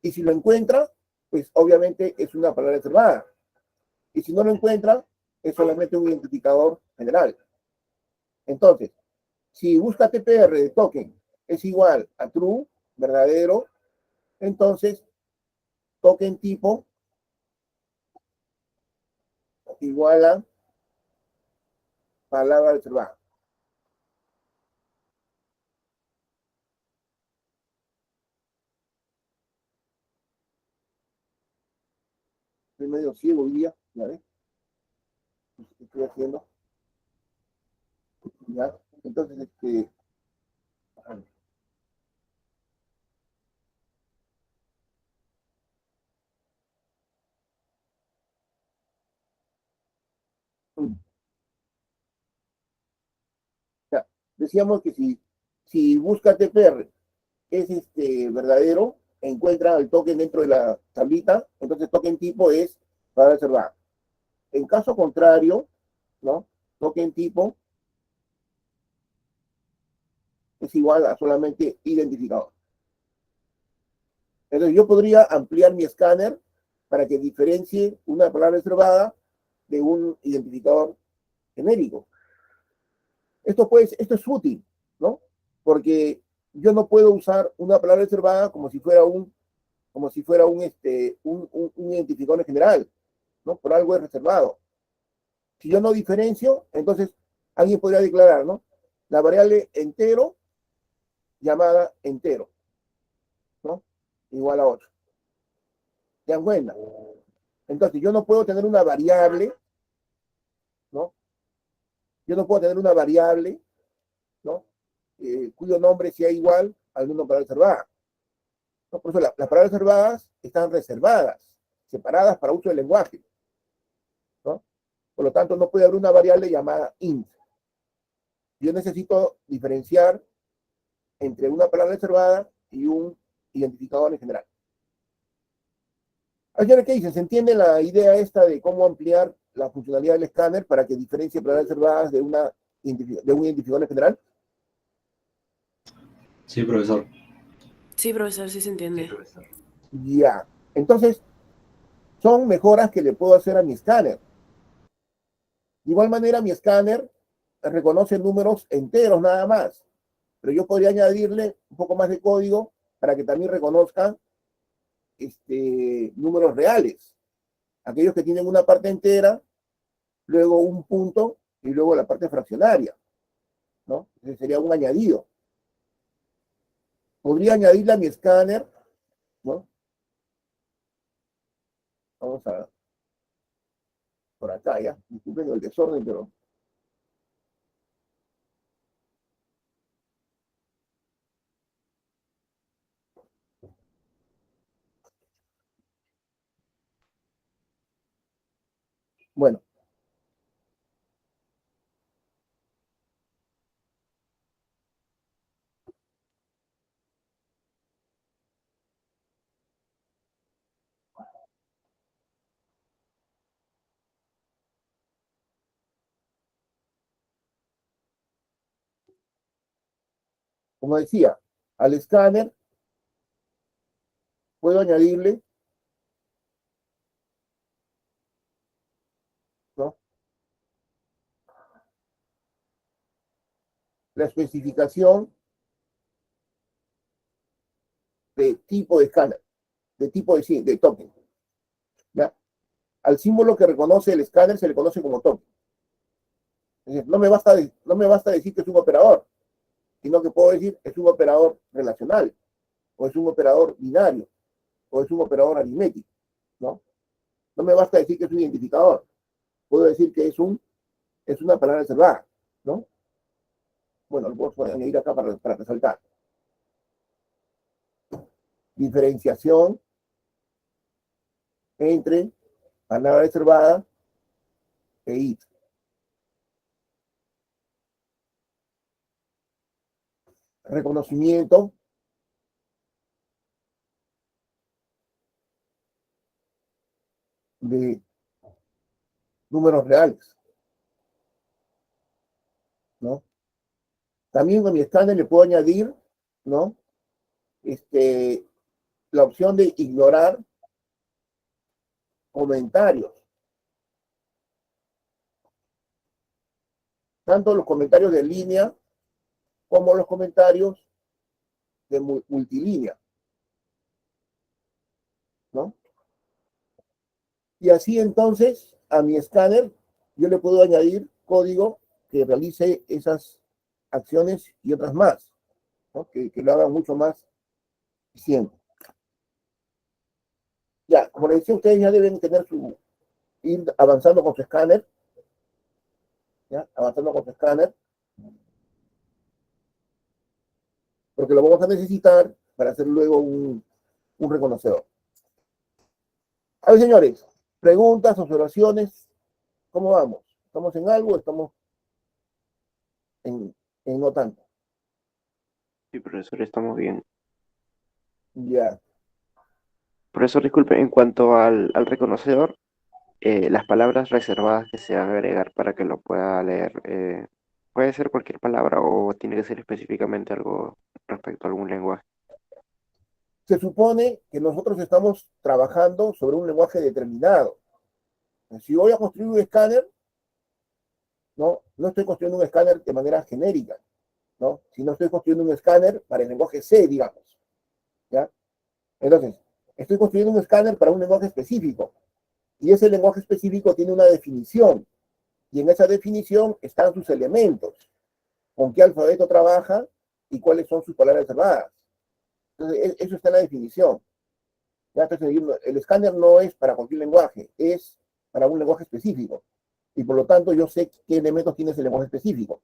A: Y si lo encuentra, pues obviamente es una palabra reservada. Y si no lo encuentra, es solamente un identificador general. Entonces, si busca TPR de token es igual a true, verdadero, entonces token tipo igual a palabra reservada. Estoy medio ciego hoy día, ¿ya ves? ¿Qué estoy haciendo? ¿Ya? Entonces, ya, decíamos que si busca TPR es verdadero, encuentra el token dentro de la tablita, entonces token tipo es para reservar. En caso contrario, ¿no? Token tipo es igual a solamente identificador. Entonces yo podría ampliar mi escáner para que diferencie una palabra reservada de un identificador genérico. Esto es útil, ¿no? Porque yo no puedo usar una palabra reservada como si fuera un identificador en general, ¿no? Por algo es reservado. Si yo no diferencio, entonces alguien podría declarar, ¿no? La variable entero llamada entero, ¿no? Igual a 8. ¿Se dan cuenta? Entonces yo no puedo tener una variable, ¿no? Yo no puedo tener una variable, ¿no? Cuyo nombre sea igual al número de palabras reservadas. ¿No? Por eso las palabras reservadas están reservadas, separadas para uso del lenguaje, ¿no? Por lo tanto, no puede haber una variable llamada int. Yo necesito diferenciar entre una palabra reservada y un identificador en general. Señores, ¿qué dicen? ¿Se entiende la idea esta de cómo ampliar la funcionalidad del escáner para que diferencie palabras reservadas de un identificador en general?
G: Sí, profesor.
H: Sí, profesor, sí se entiende.
A: Ya. Entonces, son mejoras que le puedo hacer a mi escáner. De igual manera, mi escáner reconoce números enteros nada más, pero yo podría añadirle un poco más de código para que también reconozca números reales, aquellos que tienen una parte entera, luego un punto y luego la parte fraccionaria, ¿no? Ese sería un añadido. Podría añadirle a mi escáner, ¿no? Vamos a por acá ya, disculpen el desorden, pero bueno. Como decía, al escáner puedo añadirle, ¿no?, la especificación de tipo de escáner, de tipo de token. ¿Ya? Al símbolo que reconoce el escáner se le conoce como token. Es decir, no me basta decir que es un operador, sino que puedo decir es un operador relacional, o es un operador binario, o es un operador aritmético, ¿no? No me basta decir que es un identificador. Puedo decir que es una palabra reservada, ¿no? Bueno, lo puedo añadir acá para resaltar. Diferenciación entre palabra reservada e int. Reconocimiento de números reales, ¿no? También a mi escáner le puedo añadir, ¿no?, la opción de ignorar comentarios. Tanto los comentarios de línea como los comentarios de multilínea, ¿no? Y así entonces a mi escáner yo le puedo añadir código que realice esas acciones y otras más, ¿no?, que lo hagan mucho más eficiente. Ya, como les decía, ustedes ya deben ir avanzando con su escáner, ¿ya? Avanzando con su escáner, porque lo vamos a necesitar para hacer luego un reconocedor. A ver, señores, preguntas, observaciones, ¿cómo vamos? ¿Estamos en algo o estamos en no tanto?
F: Sí, profesor, estamos bien.
A: Ya.
F: Profesor, disculpe, en cuanto al reconocedor, las palabras reservadas que se van a agregar para que lo pueda leer, ¿puede ser cualquier palabra o tiene que ser específicamente algo respecto a algún lenguaje?
A: Se supone que nosotros estamos trabajando sobre un lenguaje determinado. Si voy a construir un escáner, no estoy construyendo un escáner de manera genérica, ¿no? Sino estoy construyendo un escáner para el lenguaje C, digamos, ¿ya? Entonces, estoy construyendo un escáner para un lenguaje específico, y ese lenguaje específico tiene una definición, y en esa definición están sus elementos, con qué alfabeto trabaja y cuáles son sus palabras reservadas. Entonces, eso está en la definición. Ya estoy diciendo, el escáner no es para cualquier lenguaje, es para un lenguaje específico. Y por lo tanto, yo sé qué elementos tiene ese lenguaje específico.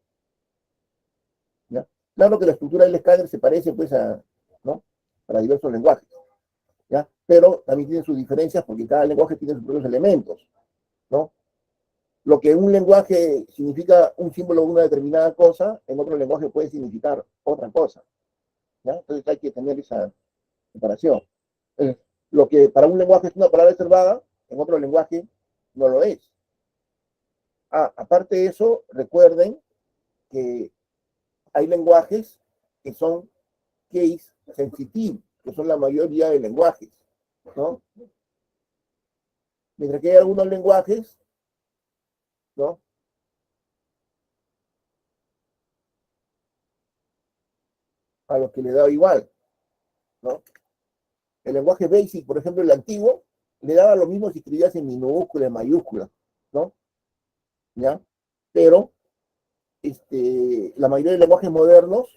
A: ¿Ya? Claro que la estructura del escáner se parece, pues, ¿no?, para diversos lenguajes, ¿ya? Pero también tiene sus diferencias porque cada lenguaje tiene sus propios elementos, ¿no? Lo que en un lenguaje significa un símbolo de una determinada cosa, en otro lenguaje puede significar otra cosa. ¿ya? Entonces hay que tener esa separación. Eh, lo que para un lenguaje es una palabra reservada, en otro lenguaje no lo es. Aparte de eso, recuerden que hay lenguajes que son case sensitive, que son la mayoría de lenguajes, ¿no? Mientras que hay algunos lenguajes, ¿no? A los que le da igual, ¿no? El lenguaje BASIC, por ejemplo, el antiguo, le daba lo mismo si escribías en minúscula, en mayúscula, ¿no? ¿Ya? Pero la mayoría de lenguajes modernos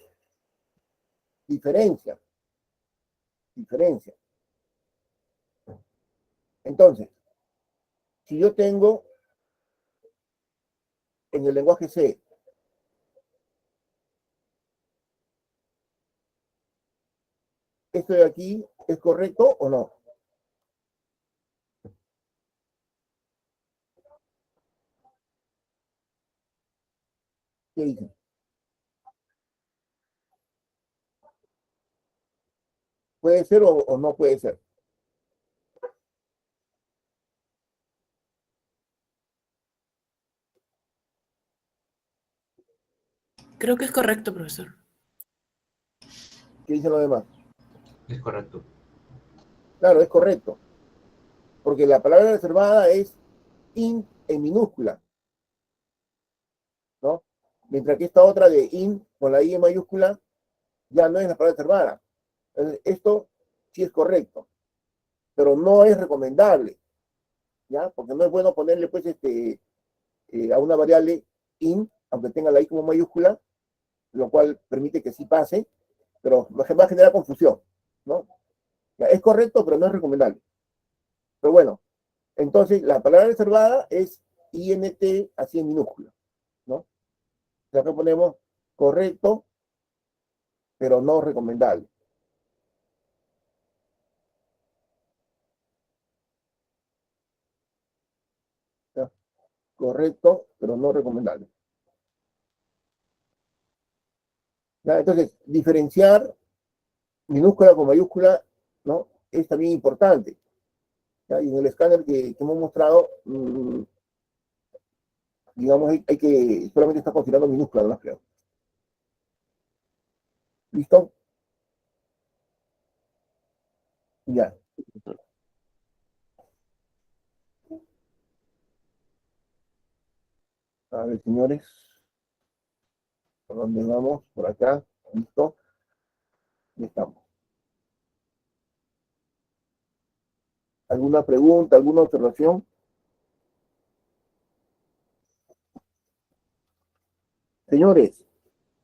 A: diferencia. Entonces, si yo tengo en el lenguaje C, ¿esto de aquí es correcto o no? ¿Qué dicen? ¿Puede ser o no puede ser?
H: Creo que es correcto, profesor.
A: ¿Qué dicen los demás?
B: Es correcto.
A: Claro, es correcto. Porque la palabra reservada es int en minúscula, ¿no? Mientras que esta otra de int con la i en mayúscula ya no es la palabra reservada. Entonces, esto sí es correcto, pero no es recomendable, ¿ya? Porque no es bueno ponerle, pues, a una variable int, aunque tenga la i como mayúscula, lo cual permite que sí pase, pero va a generar confusión, ¿no? Ya, es correcto, pero no es recomendable. Pero bueno, entonces la palabra reservada es int así en minúscula, ¿no? O sea, acá ponemos correcto, pero no recomendable. ¿Ya? Correcto, pero no recomendable. ¿Ya? Entonces, diferenciar minúscula con mayúscula, ¿no? Es también importante. ¿Ya? Y en el escáner que hemos mostrado, digamos, hay que solamente está considerando minúsculas, ¿no? Creo. ¿Listo? Ya. A ver, señores, ¿por dónde vamos? Por acá. ¿Listo? Ya estamos. ¿Alguna pregunta, alguna observación? Señores,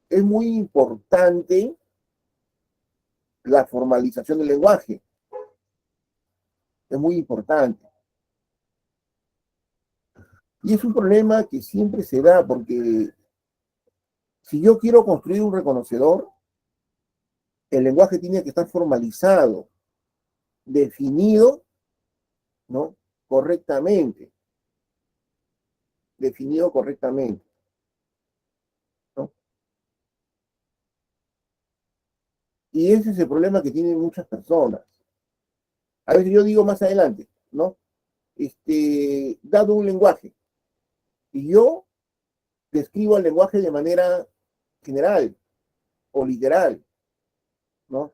A: es muy importante la formalización del lenguaje. Es muy importante. Y es un problema que siempre se da porque si yo quiero construir un reconocedor, el lenguaje tiene que estar formalizado, definido, ¿no? Correctamente. Definido correctamente, ¿no? Y ese es el problema que tienen muchas personas. A veces yo digo más adelante, ¿no? Dado un lenguaje, y yo describo el lenguaje de manera general o literal, ¿no?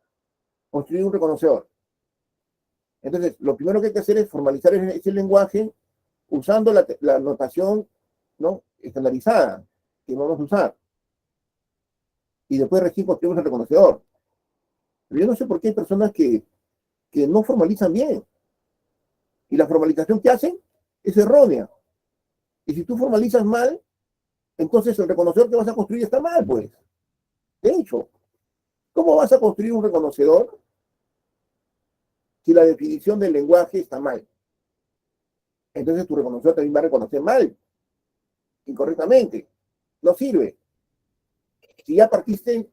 A: Construir un reconocedor. Entonces, lo primero que hay que hacer es formalizar ese lenguaje usando la notación, ¿no? Estandarizada que vamos a usar. Y después recién construimos el reconocedor. Pero yo no sé por qué hay personas que no formalizan bien. Y la formalización que hacen es errónea. Y si tú formalizas mal, entonces el reconocedor que vas a construir está mal, pues. De hecho, ¿cómo vas a construir un reconocedor si la definición del lenguaje está mal? Entonces tu reconocedor también va a reconocer mal, incorrectamente. No sirve. Si ya partiste,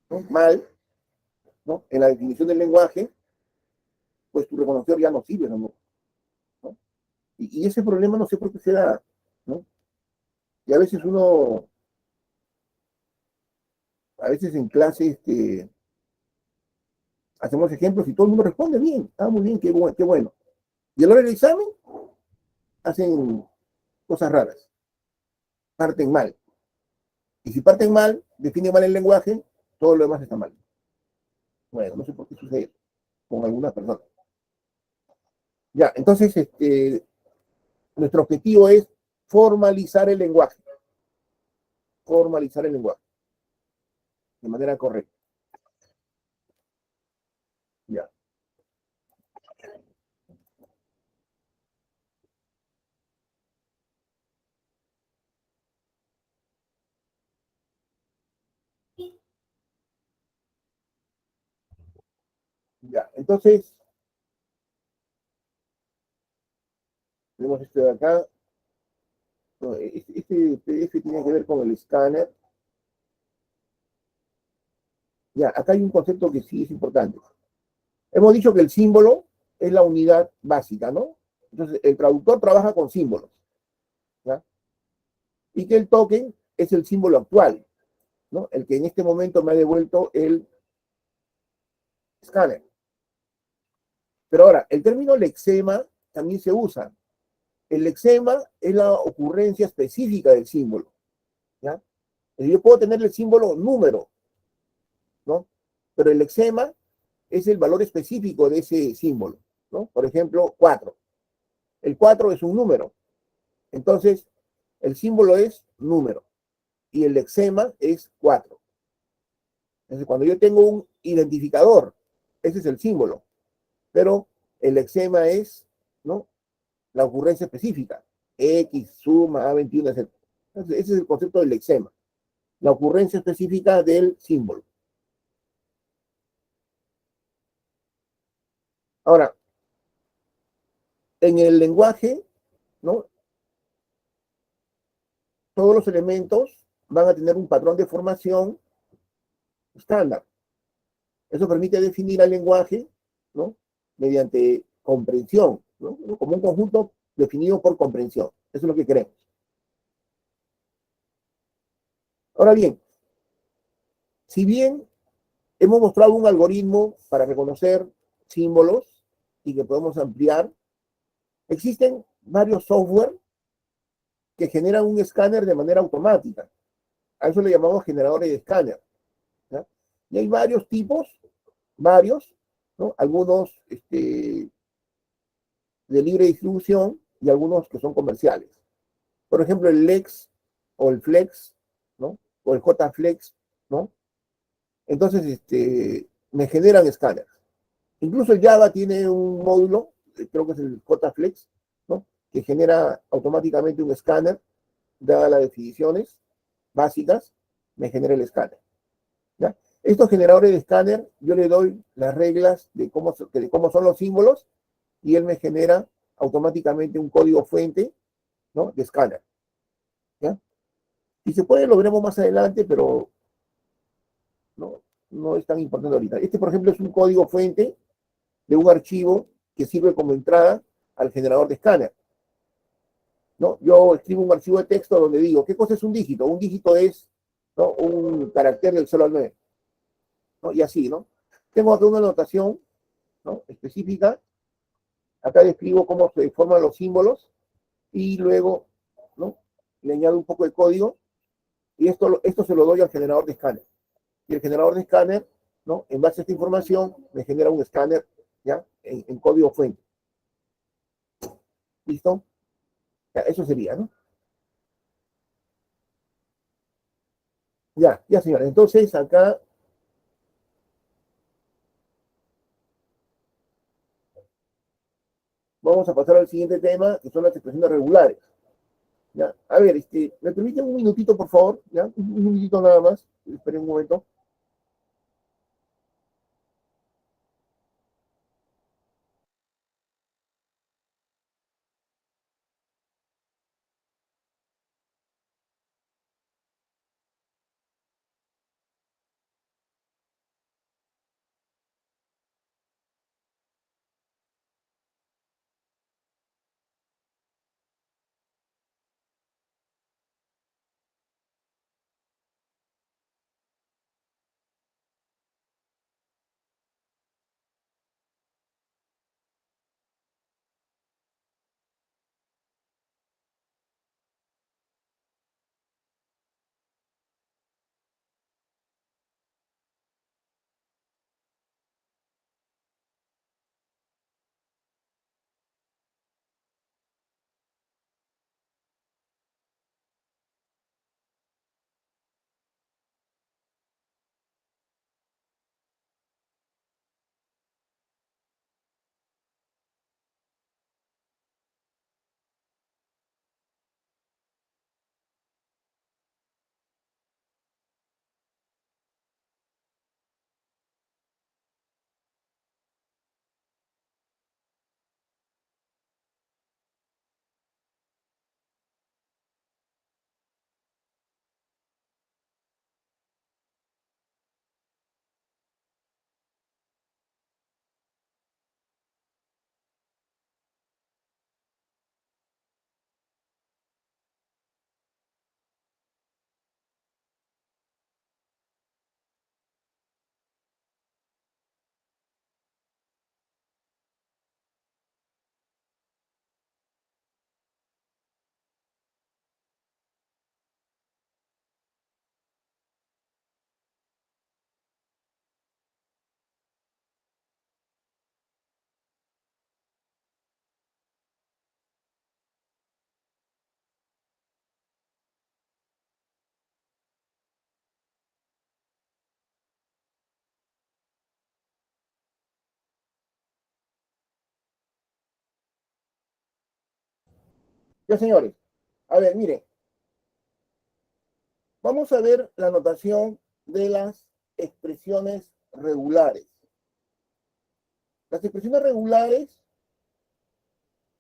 A: ¿no? Mal, ¿no? En la definición del lenguaje, pues tu reconocedor ya no sirve, ¿no? Y ese problema no sé por qué se da, ¿no? Y a veces uno A veces en clase hacemos ejemplos y todo el mundo responde bien. Ah, muy bien, qué bueno. Y a la hora del examen hacen cosas raras, parten mal. Y si parten mal, definen mal el lenguaje, todo lo demás está mal. Bueno, no sé por qué sucede con algunas personas. Ya, entonces, nuestro objetivo es formalizar el lenguaje. Formalizar el lenguaje de manera correcta. Ya. Ya, entonces, tenemos este de acá. No, este PDF tiene que ver con el escáner. Ya, acá hay un concepto que sí es importante. Hemos dicho que el símbolo es la unidad básica, ¿no? Entonces, el traductor trabaja con símbolos, ¿ya? Y que el token es el símbolo actual, ¿no? El que en este momento me ha devuelto el escáner. Pero ahora, el término lexema también se usa. El lexema es la ocurrencia específica del símbolo, ¿ya? Yo puedo tener el símbolo número, ¿no? Pero el lexema es el valor específico de ese símbolo, ¿no? Por ejemplo, 4. El 4 es un número. Entonces, el símbolo es número y el lexema es 4. Entonces, cuando yo tengo un identificador, ese es el símbolo, pero el lexema es, ¿no?, la ocurrencia específica, X, suma, A21, etc. Entonces, ese es el concepto del lexema, la ocurrencia específica del símbolo. Ahora, en el lenguaje, ¿no?, todos los elementos van a tener un patrón de formación estándar. Eso permite definir al lenguaje, ¿no?, mediante comprensión, ¿no?, como un conjunto definido por comprensión. Eso es lo que queremos. Ahora bien, si bien hemos mostrado un algoritmo para reconocer símbolos y que podemos ampliar, existen varios software que generan un escáner de manera automática. A eso le llamamos generadores de escáner, ¿ya? Y hay varios tipos, varios, ¿no?, algunos de libre distribución y algunos que son comerciales. Por ejemplo, el Lex o el Flex, ¿no?, o el JFlex, ¿no? Entonces, me generan escáneres. Incluso el Java tiene un módulo, creo que es el JFlex, ¿no?, que genera automáticamente un escáner, dadas las definiciones básicas, me genera el escáner, ¿ya? Estos generadores de escáner, yo le doy las reglas de cómo son los símbolos y él me genera automáticamente un código fuente, ¿no?, de escáner, ¿ya? Si se puede, lo veremos más adelante, pero no, no es tan importante ahorita. Este, por ejemplo, es un código fuente de un archivo que sirve como entrada al generador de escáner, ¿no? Yo escribo un archivo de texto donde digo, ¿qué cosa es un dígito? Un dígito es, ¿no?, un carácter del 0 al 9, ¿no? Y así, ¿no? Tengo acá una notación, ¿no?, específica. Acá describo cómo se forman los símbolos y luego, ¿no?, le añado un poco de código y esto se lo doy al generador de escáner. Y el generador de escáner, ¿no?, en base a esta información, me genera un escáner, ¿ya?, en código fuente. ¿Listo? Ya, eso sería, ¿no? Ya, señores. Entonces, acá vamos a pasar al siguiente tema, que son las expresiones regulares. ¿Ya? A ver, ¿me permiten un minutito, por favor? ¿Ya? Un minutito nada más. Esperen un momento. Ya, señores. A ver, miren. Vamos a ver la notación de las expresiones regulares. Las expresiones regulares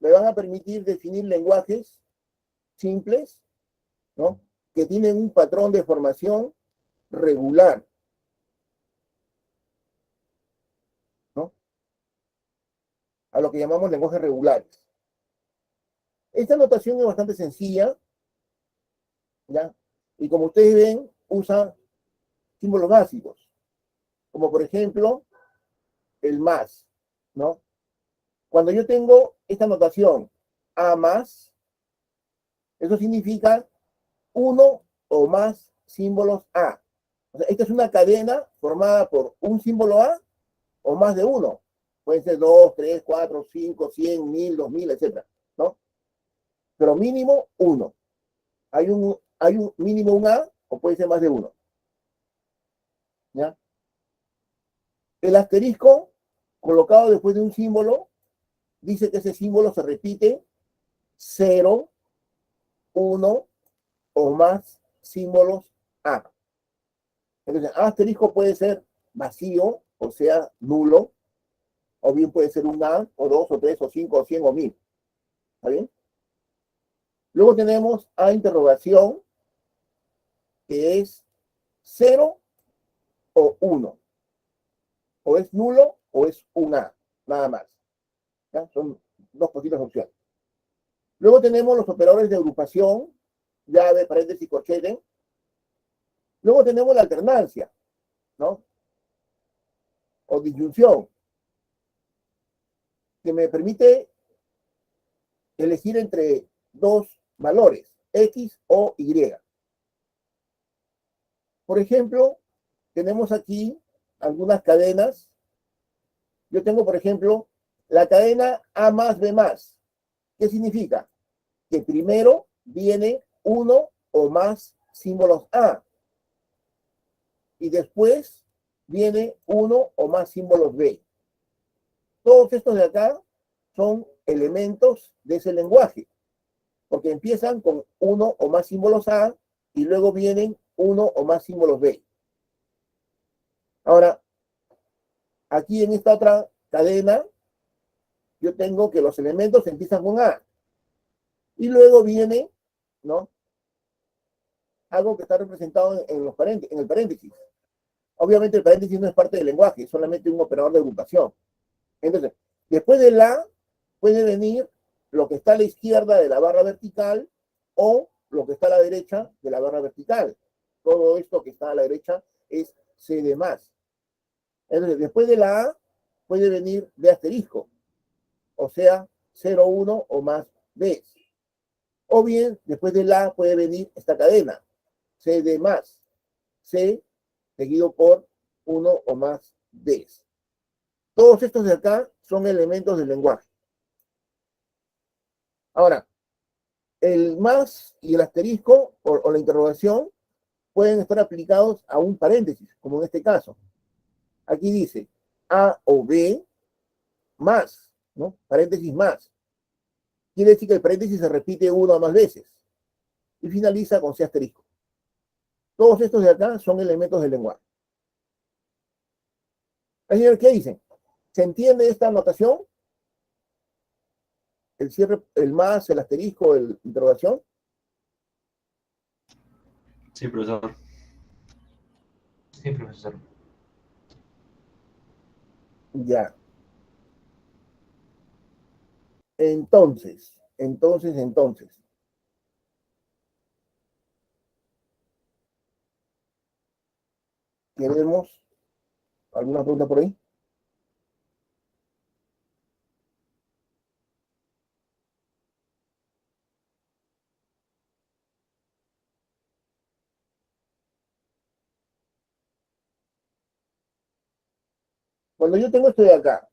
A: me van a permitir definir lenguajes simples, ¿no? Que tienen un patrón de formación regular, ¿no? A lo que llamamos lenguajes regulares. Esta notación es bastante sencilla, ¿ya? Y como ustedes ven, usa símbolos básicos, como por ejemplo el más, ¿no? Cuando yo tengo esta notación A más, eso significa uno o más símbolos A. O sea, esta es una cadena formada por un símbolo A o más de uno. Pueden ser 2, 3, 4, 5, 100, 1000, 2000, etc. ¿No? Pero mínimo uno. Hay un mínimo un A o puede ser más de uno. ¿Ya? El asterisco colocado después de un símbolo dice que ese símbolo se repite 0, 1 o más símbolos A. Entonces, asterisco puede ser vacío, o sea, nulo, o bien puede ser un A, o dos, o tres, o cinco, o cien, o mil. ¿Está bien? Luego tenemos A interrogación, que es 0 o 1. O es nulo o es un A, nada más. ¿Ya? Son dos posibles opciones. Luego tenemos los operadores de agrupación, llave, paréntesis, corchete. Luego tenemos la alternancia, ¿no? O disyunción, que me permite elegir entre dos valores, X o Y. Por ejemplo, tenemos aquí algunas cadenas. Yo tengo, por ejemplo, la cadena A más B más. ¿Qué significa? Que primero viene uno o más símbolos A y después viene uno o más símbolos B. Todos estos de acá son elementos de ese lenguaje, porque empiezan con uno o más símbolos A y luego vienen uno o más símbolos B. Ahora, aquí en esta otra cadena, yo tengo que los elementos empiezan con A y luego viene, ¿no? Algo que está representado en el paréntesis. Obviamente el paréntesis no es parte del lenguaje, es solamente un operador de agrupación. Entonces, después de la puede venir lo que está a la izquierda de la barra vertical o lo que está a la derecha de la barra vertical. Todo esto que está a la derecha es C de más. Entonces, después de la A puede venir B asterisco, o sea, 0, 1 o más B. O bien, después de la A puede venir esta cadena, C de más, C seguido por 1 o más D. Todos estos de acá son elementos del lenguaje. Ahora, el más y el asterisco o la interrogación pueden estar aplicados a un paréntesis, como en este caso. Aquí dice A o B más, ¿no? Paréntesis más. Quiere decir que el paréntesis se repite una o más veces. Y finaliza con C asterisco. Todos estos de acá son elementos del lenguaje. Señor, ¿qué dicen? ¿Se entiende esta anotación? El cierre, el más, el asterisco, el interrogación.
B: Sí, profesor. Sí, profesor.
A: Ya. Entonces. ¿Queremos alguna pregunta por ahí? Cuando yo tengo esto de acá,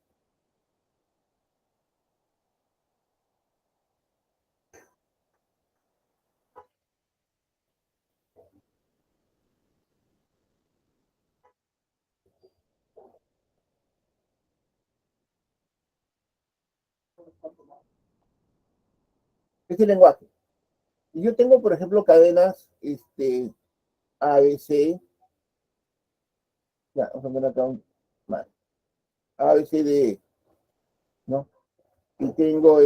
A: Este lenguaje. Y yo tengo, por ejemplo, cadenas ABC. Ya, vamos a poner acá un más. ABCDE, ¿no? Y tengo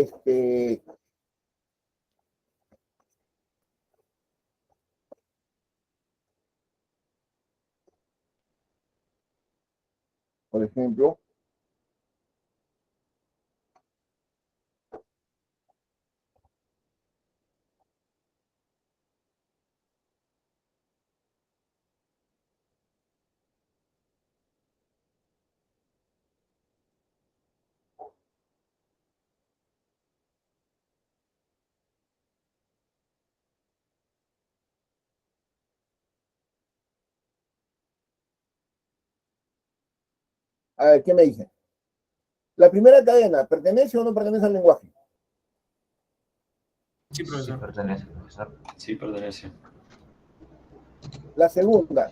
A: por ejemplo, a ver, ¿qué me dicen? La primera cadena, ¿pertenece o no pertenece al lenguaje?
H: Sí,
B: Sí
H: profesor.
B: pertenece, profesor. Sí pertenece.
A: La segunda,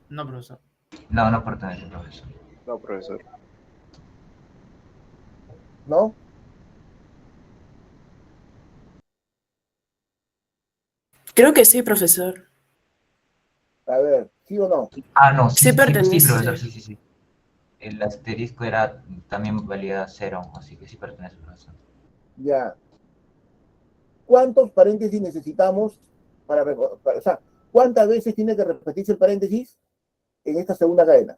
H: No, profesor.
B: No, no pertenece, profesor.
F: No, profesor.
A: ¿no?
H: Creo que sí, profesor.
A: A ver, ¿sí o no?
B: Ah, no,
H: Sí
B: sí, profesor,
H: pertenece.
B: sí. El asterisco era también valía 0, así que sí pertenece, profesor.
A: Ya. ¿Cuántos paréntesis necesitamos o sea, cuántas veces tiene que repetirse el paréntesis en esta segunda cadena?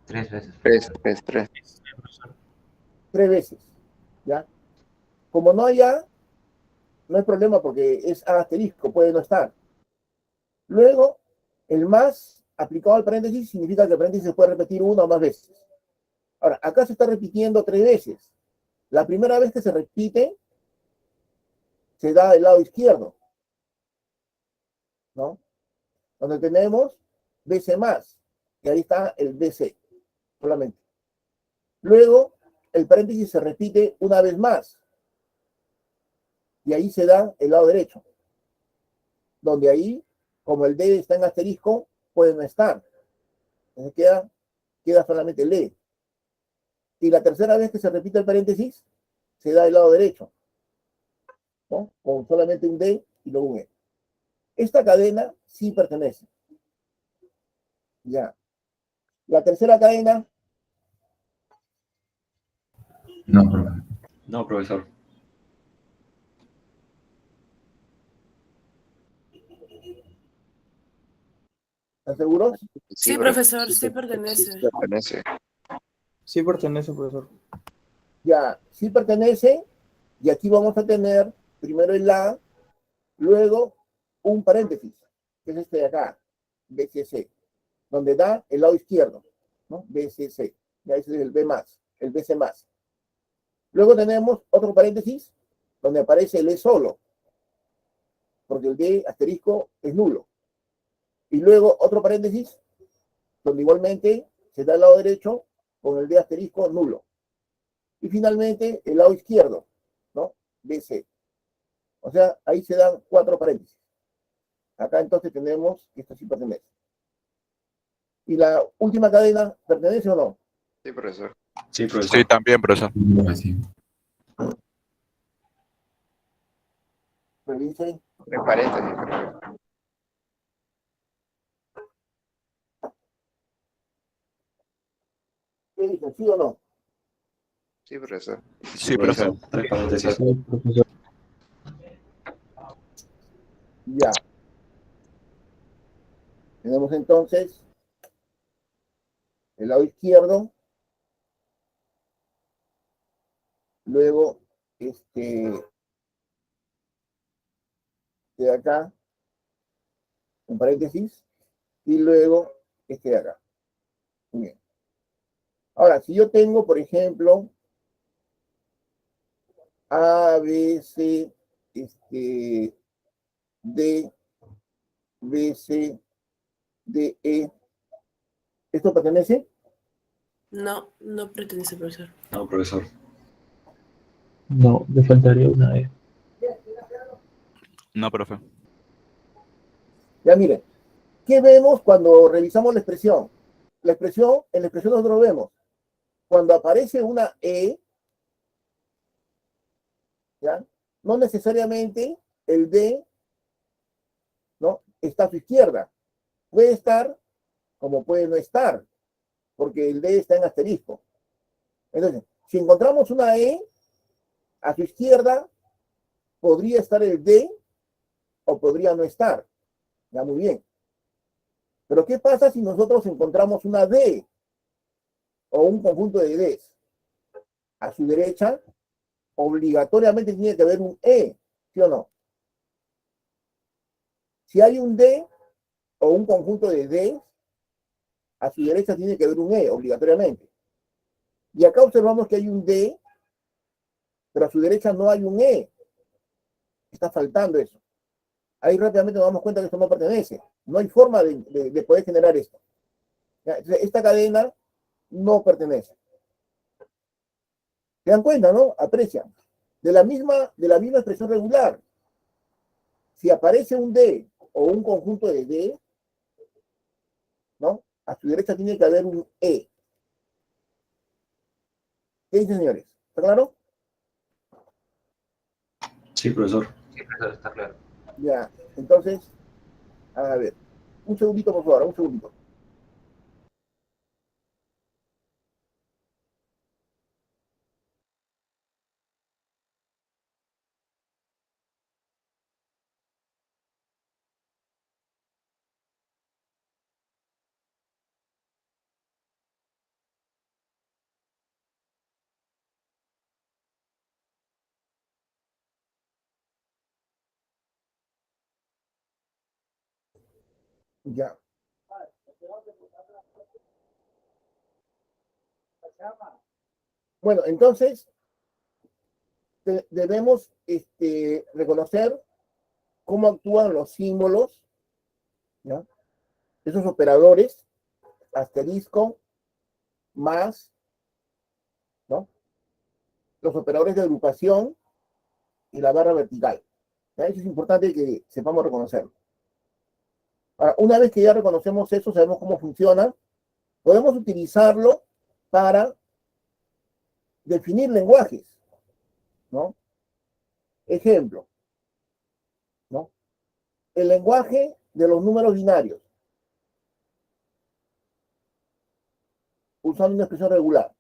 B: 3 veces,
F: Tres,
B: profesor.
F: tres, tres.
H: Sí, profesor.
A: 3 veces, ¿ya? Como no hay A, no hay problema porque es A asterisco, puede no estar. Luego, el más aplicado al paréntesis significa que el paréntesis se puede repetir una o más veces. Ahora, acá se está repitiendo 3 veces. La primera vez que se repite, se da del lado izquierdo, ¿no? Donde tenemos BC más, y ahí está el BC, solamente. Luego, el paréntesis se repite una vez más, y ahí se da el lado derecho, donde ahí, como el D está en asterisco, puede no estar. Entonces queda solamente el D. Y la tercera vez que se repite el paréntesis, se da el lado derecho, ¿no? Con solamente un D y luego un E. Esta cadena sí pertenece. Ya. La tercera cadena,
B: No, profesor. No, profesor.
A: ¿están seguros?
H: Sí,
F: pero
H: profesor, sí
F: sí
H: pertenece.
F: pertenece.
E: Sí pertenece, profesor.
A: Ya, sí pertenece, y aquí vamos a tener primero el A, luego un paréntesis, que es este de acá, BCC, donde da el lado izquierdo, ¿no? BCC, ya ese es el B más, el BC más. Luego tenemos otro paréntesis, donde aparece el E solo, porque el D asterisco es nulo. Y luego otro paréntesis, donde igualmente se da el lado derecho con el D asterisco nulo. Y finalmente el lado izquierdo, ¿no? BC. O sea, ahí se dan 4 paréntesis. Acá entonces tenemos que esto sí pertenece. ¿Y la última cadena pertenece o no?
F: Sí, profesor.
B: Sí,
D: Sí,
B: profesor.
D: también, profesor.
B: Sí.
A: Revisen.
F: En paréntesis, profesor.
A: ¿Qué dicen? ¿Sí o no?
F: Sí, profesor.
D: Sí, profesor.
B: 3 paréntesis.
A: Ya. Tenemos entonces el lado izquierdo, luego de acá, un paréntesis, y luego este de acá. Muy bien. Ahora, si yo tengo, por ejemplo, A, B, C, D, B, C, D, E, ¿esto pertenece?
H: No, no pertenece, profesor.
B: No, profesor.
E: No, le faltaría una E.
D: No, profe.
A: Ya miren, ¿qué vemos cuando revisamos la expresión? en la expresión nosotros vemos, cuando aparece una E, ¿ya? No necesariamente el D, ¿no?, está a su izquierda. Puede estar como puede no estar, porque el D está en asterisco. Entonces, si encontramos una E, a su izquierda podría estar el D o podría no estar. Ya, muy bien. Pero ¿qué pasa si nosotros encontramos una D o un conjunto de Ds? A su derecha obligatoriamente tiene que haber un E, ¿sí o no? Si hay un D o un conjunto de Ds, a su derecha tiene que haber un E, obligatoriamente. Y acá observamos que hay un D, pero a su derecha no hay un E. Está faltando eso. Ahí rápidamente nos damos cuenta que esto no pertenece. No hay forma de poder generar esto. Entonces, esta cadena no pertenece. ¿Se dan cuenta, no? Aprecian. De la misma expresión regular, si aparece un D o un conjunto de D, ¿no?, a su derecha tiene que haber un E. ¿Qué dicen, señores? ¿Está claro?
G: Sí, profesor.
B: Sí, profesor, está claro.
A: Ya, entonces, a ver, un segundito, por favor, un segundito. Ya. Bueno, entonces, debemos reconocer cómo actúan los símbolos, ¿ya?, esos operadores, asterisco, más, ¿no?, los operadores de agrupación y la barra vertical. ¿Ya? Eso es importante que sepamos reconocerlo. Ahora, una vez que ya reconocemos eso, sabemos cómo funciona, podemos utilizarlo para definir lenguajes, ¿no? Ejemplo, ¿no?, el lenguaje de los números binarios, usando una expresión regular,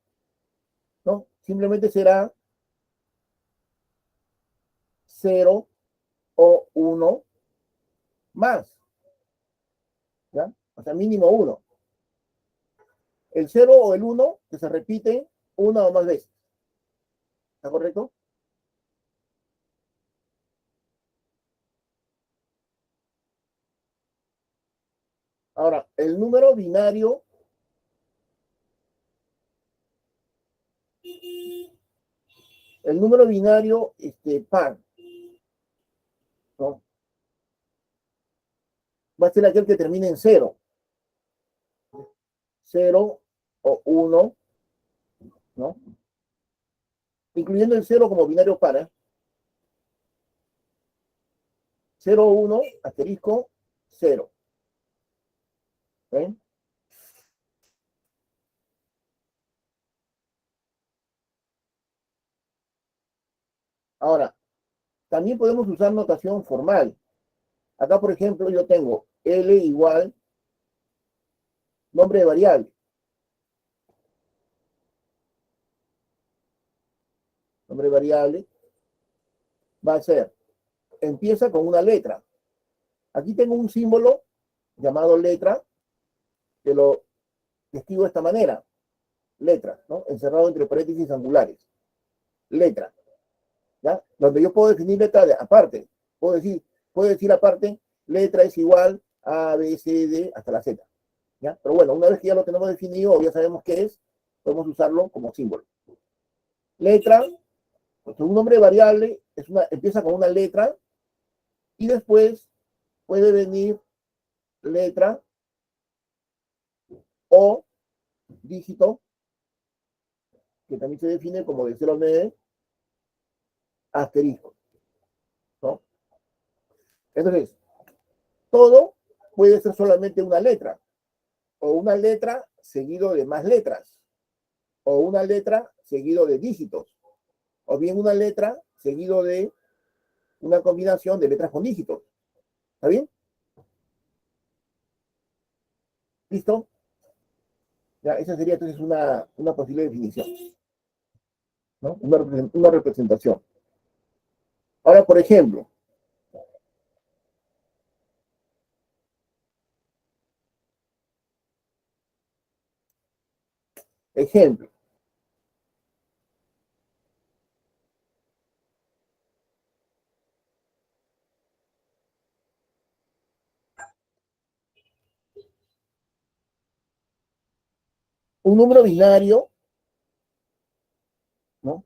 A: ¿no? Simplemente será 0 o 1 más, ¿ya? O sea, mínimo 1. El 0 o el 1 que se repite una o más veces. ¿Está correcto? Ahora, el número binario par, ¿no?, va a ser aquel que termina en 0. 0 o 1, ¿no? Incluyendo el 0 como binario par, ¿eh? 0, 1, asterisco, 0. ¿Ven? Ahora, también podemos usar notación formal. Acá, por ejemplo, yo tengo L igual nombre de variable. Nombre de variable va a ser, empieza con una letra. Aquí tengo un símbolo llamado letra, que lo escribo de esta manera. Letra, ¿no?, encerrado entre paréntesis angulares. Letra, ¿ya? Donde yo puedo definir letra aparte. Puedo decir aparte, letra es igual a, B, C, D, hasta la Z. ¿Ya? Pero bueno, una vez que ya lo tenemos definido, o ya sabemos qué es, podemos usarlo como símbolo. Letra, pues un nombre variable empieza con una letra y después puede venir letra o dígito, que también se define como de 0 a 9, asterisco, ¿no? Entonces, todo puede ser solamente una letra, o una letra seguido de más letras, o una letra seguido de dígitos, o bien una letra seguido de una combinación de letras con dígitos. ¿Está bien? ¿Listo? Ya, esa sería entonces una posible definición, ¿no? Una representación. Ahora, por ejemplo, ejemplo, un número binario, ¿no?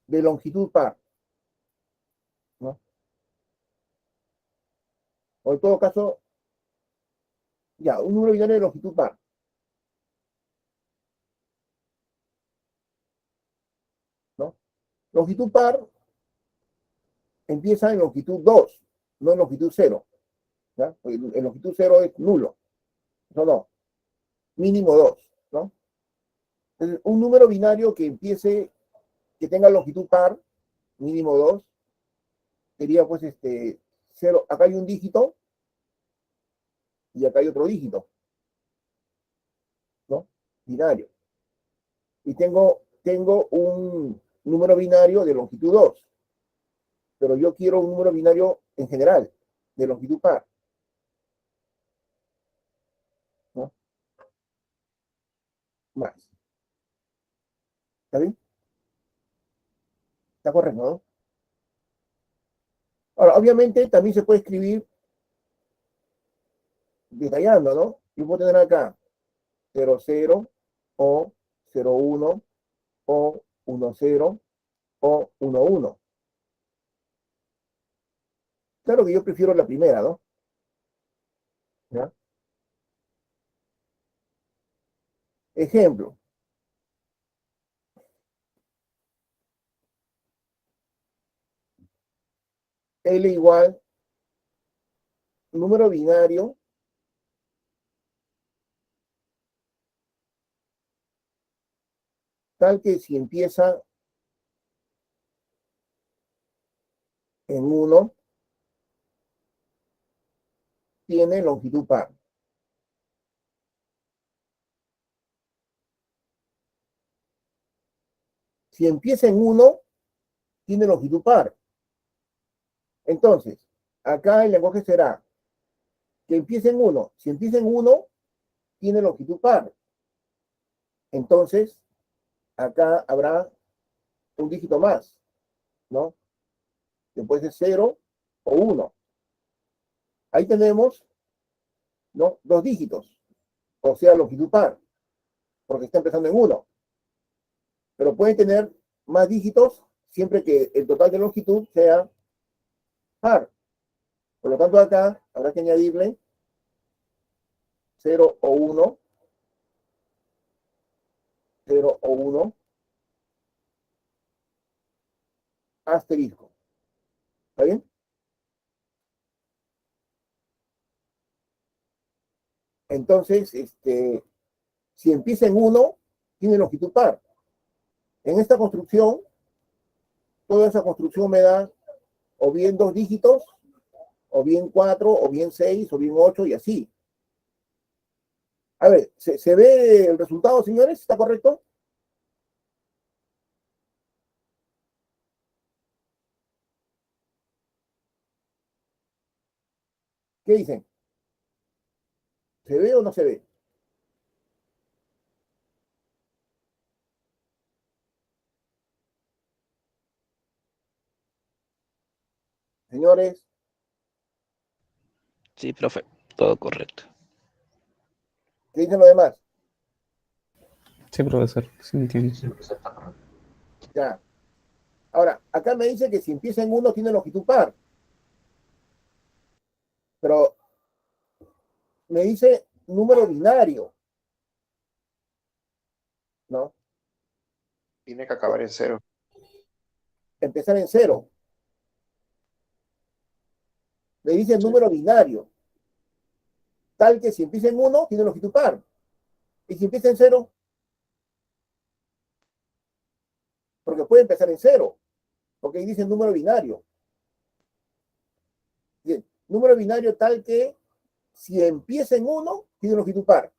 A: De longitud par, ¿no? O en todo caso, ya, un número binario de longitud par, ¿no? Longitud par empieza en longitud 2, no en longitud 0, ¿ya? Porque en longitud 0 es nulo, eso no, mínimo 2, ¿no? Entonces, un número binario que empiece, que tenga longitud par, mínimo 2, sería pues 0, acá hay un dígito y acá hay otro dígito, ¿no? Binario. Y tengo un número binario de longitud 2, pero yo quiero un número binario en general, de longitud par, ¿no? Más. ¿Está bien? Está correcto, ¿no? Ahora, obviamente también se puede escribir detallando, ¿no? Yo puedo tener acá 00 o 01 o 10 o 11. Claro que yo prefiero la primera, ¿no? ¿Ya? Ejemplo. L igual número binario tal que si empieza en 1, tiene longitud par. Si empieza en 1, tiene longitud par. Entonces, acá el lenguaje será que empiece en 1. Si empieza en 1, tiene longitud par. Entonces, acá habrá un dígito más, ¿no? Que puede ser 0 o 1. Ahí tenemos, ¿no? Dos dígitos, o sea, longitud par, porque está empezando en 1. Pero pueden tener más dígitos siempre que el total de longitud sea par. Por lo tanto, acá habrá que añadirle 0 o 1, 0 o 1, asterisco. ¿Está bien? Entonces, si empieza en 1, tiene longitud par. En esta construcción, toda esa construcción me da o bien dos dígitos, o bien 4, o bien 6, o bien 8, y así. A ver, ¿se ve el resultado, señores? ¿Está correcto? ¿Qué dicen? ¿Se ve o no se ve? Señores,
G: Sí, profe, todo correcto.
A: ¿qué dicen los demás?
E: Sí, profesor, sí entiendo.
B: Sí, profesor, está correcto.
A: Ya. Ahora, acá me dice que si empieza en 1 tiene longitud par. Pero me dice número binario, ¿no?
F: Tiene que acabar en 0.
A: Empezar en 0. Me dice
F: Sí.
A: número binario. tal que si empieza en 1, tiene longitud par. Y si empieza en 0, porque puede empezar en 0, porque ahí dice número binario. Bien, número binario tal que si empieza en 1, tiene longitud par.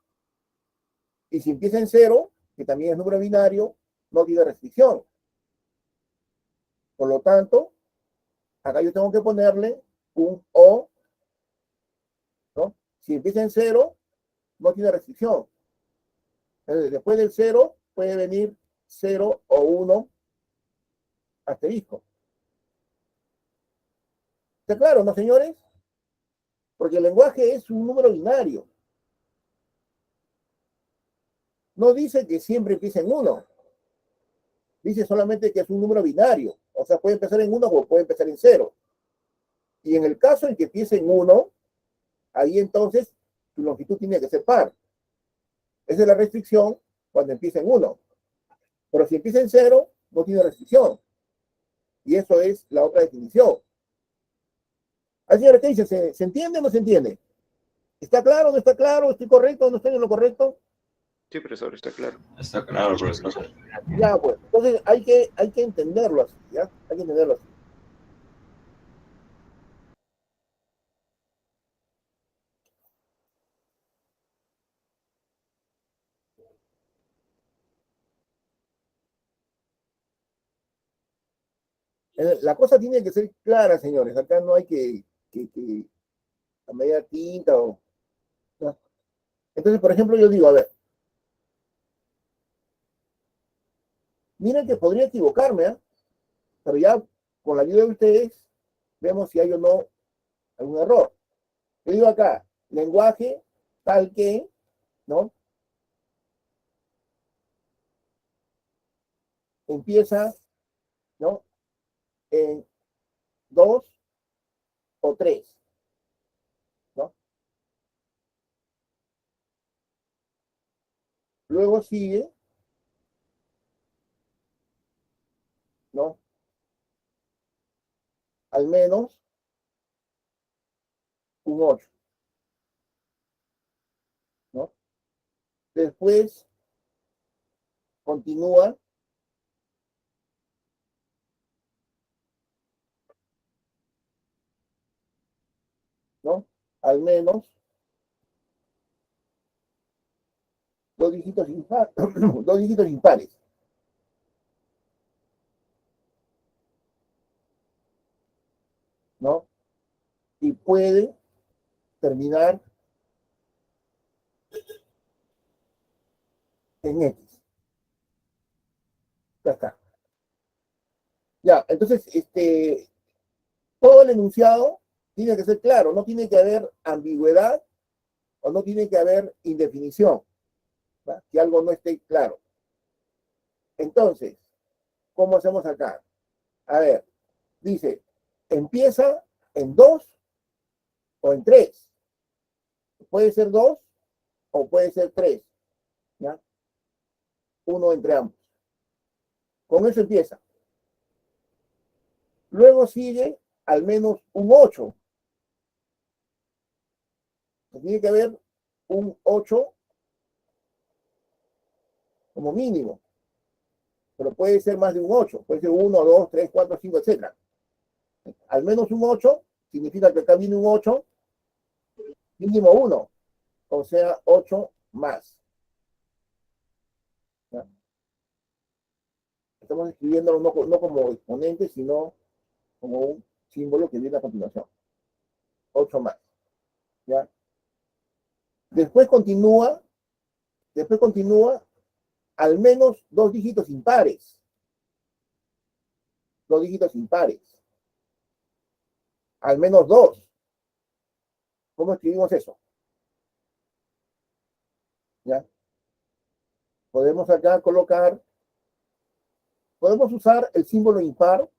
A: Y si empieza en 0, que también es número binario, no tiene restricción. Por lo tanto, acá yo tengo que ponerle un O, ¿no? Si empieza en 0, no tiene restricción. Después del 0 puede venir 0 o 1 asterisco. ¿Está claro, no, señores? Porque el lenguaje es un número binario. No dice que siempre empiece en 1. Dice solamente que es un número binario. O sea, puede empezar en 1 o puede empezar en 0. Y en el caso en que empiece en 1, ahí entonces su longitud tiene que ser par. Esa es la restricción cuando empieza en 1. Pero si empieza en 0, no tiene restricción. Y eso es la otra definición. Así, señora, ¿qué dice? ¿Se entiende o no se entiende? ¿Está claro o no está claro? ¿Estoy correcto o no estoy en lo correcto?
F: Sí, profesor, está claro.
G: Está claro, profesor.
A: Ya, pues. Entonces hay que entenderlo así, ¿ya? Hay que entenderlo así. La cosa tiene que ser clara, señores. Acá no hay que a media tinta o... ¿no? Entonces, por ejemplo, yo digo, a ver, miren que podría equivocarme, ¿eh? Pero ya con la ayuda de ustedes, vemos si hay o no algún error. Yo digo acá, lenguaje tal que, ¿no? Empieza, ¿no? En 2 o 3, ¿no? Luego sigue, ¿no? Al menos un 8, ¿no? Después continúa, ¿no? Al menos dos dígitos impares, dos dígitos impares, ¿no? Y puede terminar en X. Ya está. Ya, entonces, todo el enunciado tiene que ser claro, no tiene que haber ambigüedad o no tiene que haber indefinición, ¿va? Que algo no esté claro. Entonces, ¿cómo hacemos acá? A ver, dice, empieza en 2 o en 3. Puede ser 2 o puede ser 3, ¿ya? Uno entre ambos. Con eso empieza. Luego sigue al menos un 8. Tiene que haber un 8 como mínimo. Pero puede ser más de un 8. Puede ser 1, 2, 3, 4, 5, etc. Al menos un 8 significa que acá viene un 8, mínimo 1. O sea, 8 más. ¿Ya? Estamos escribiéndolo no como exponente, sino como un símbolo que viene a continuación. 8 más. ¿Ya? Después continúa al menos dos dígitos impares. Dos dígitos impares. Al menos 2. ¿Cómo escribimos eso? ¿Ya? Podemos acá colocar, podemos usar el símbolo impar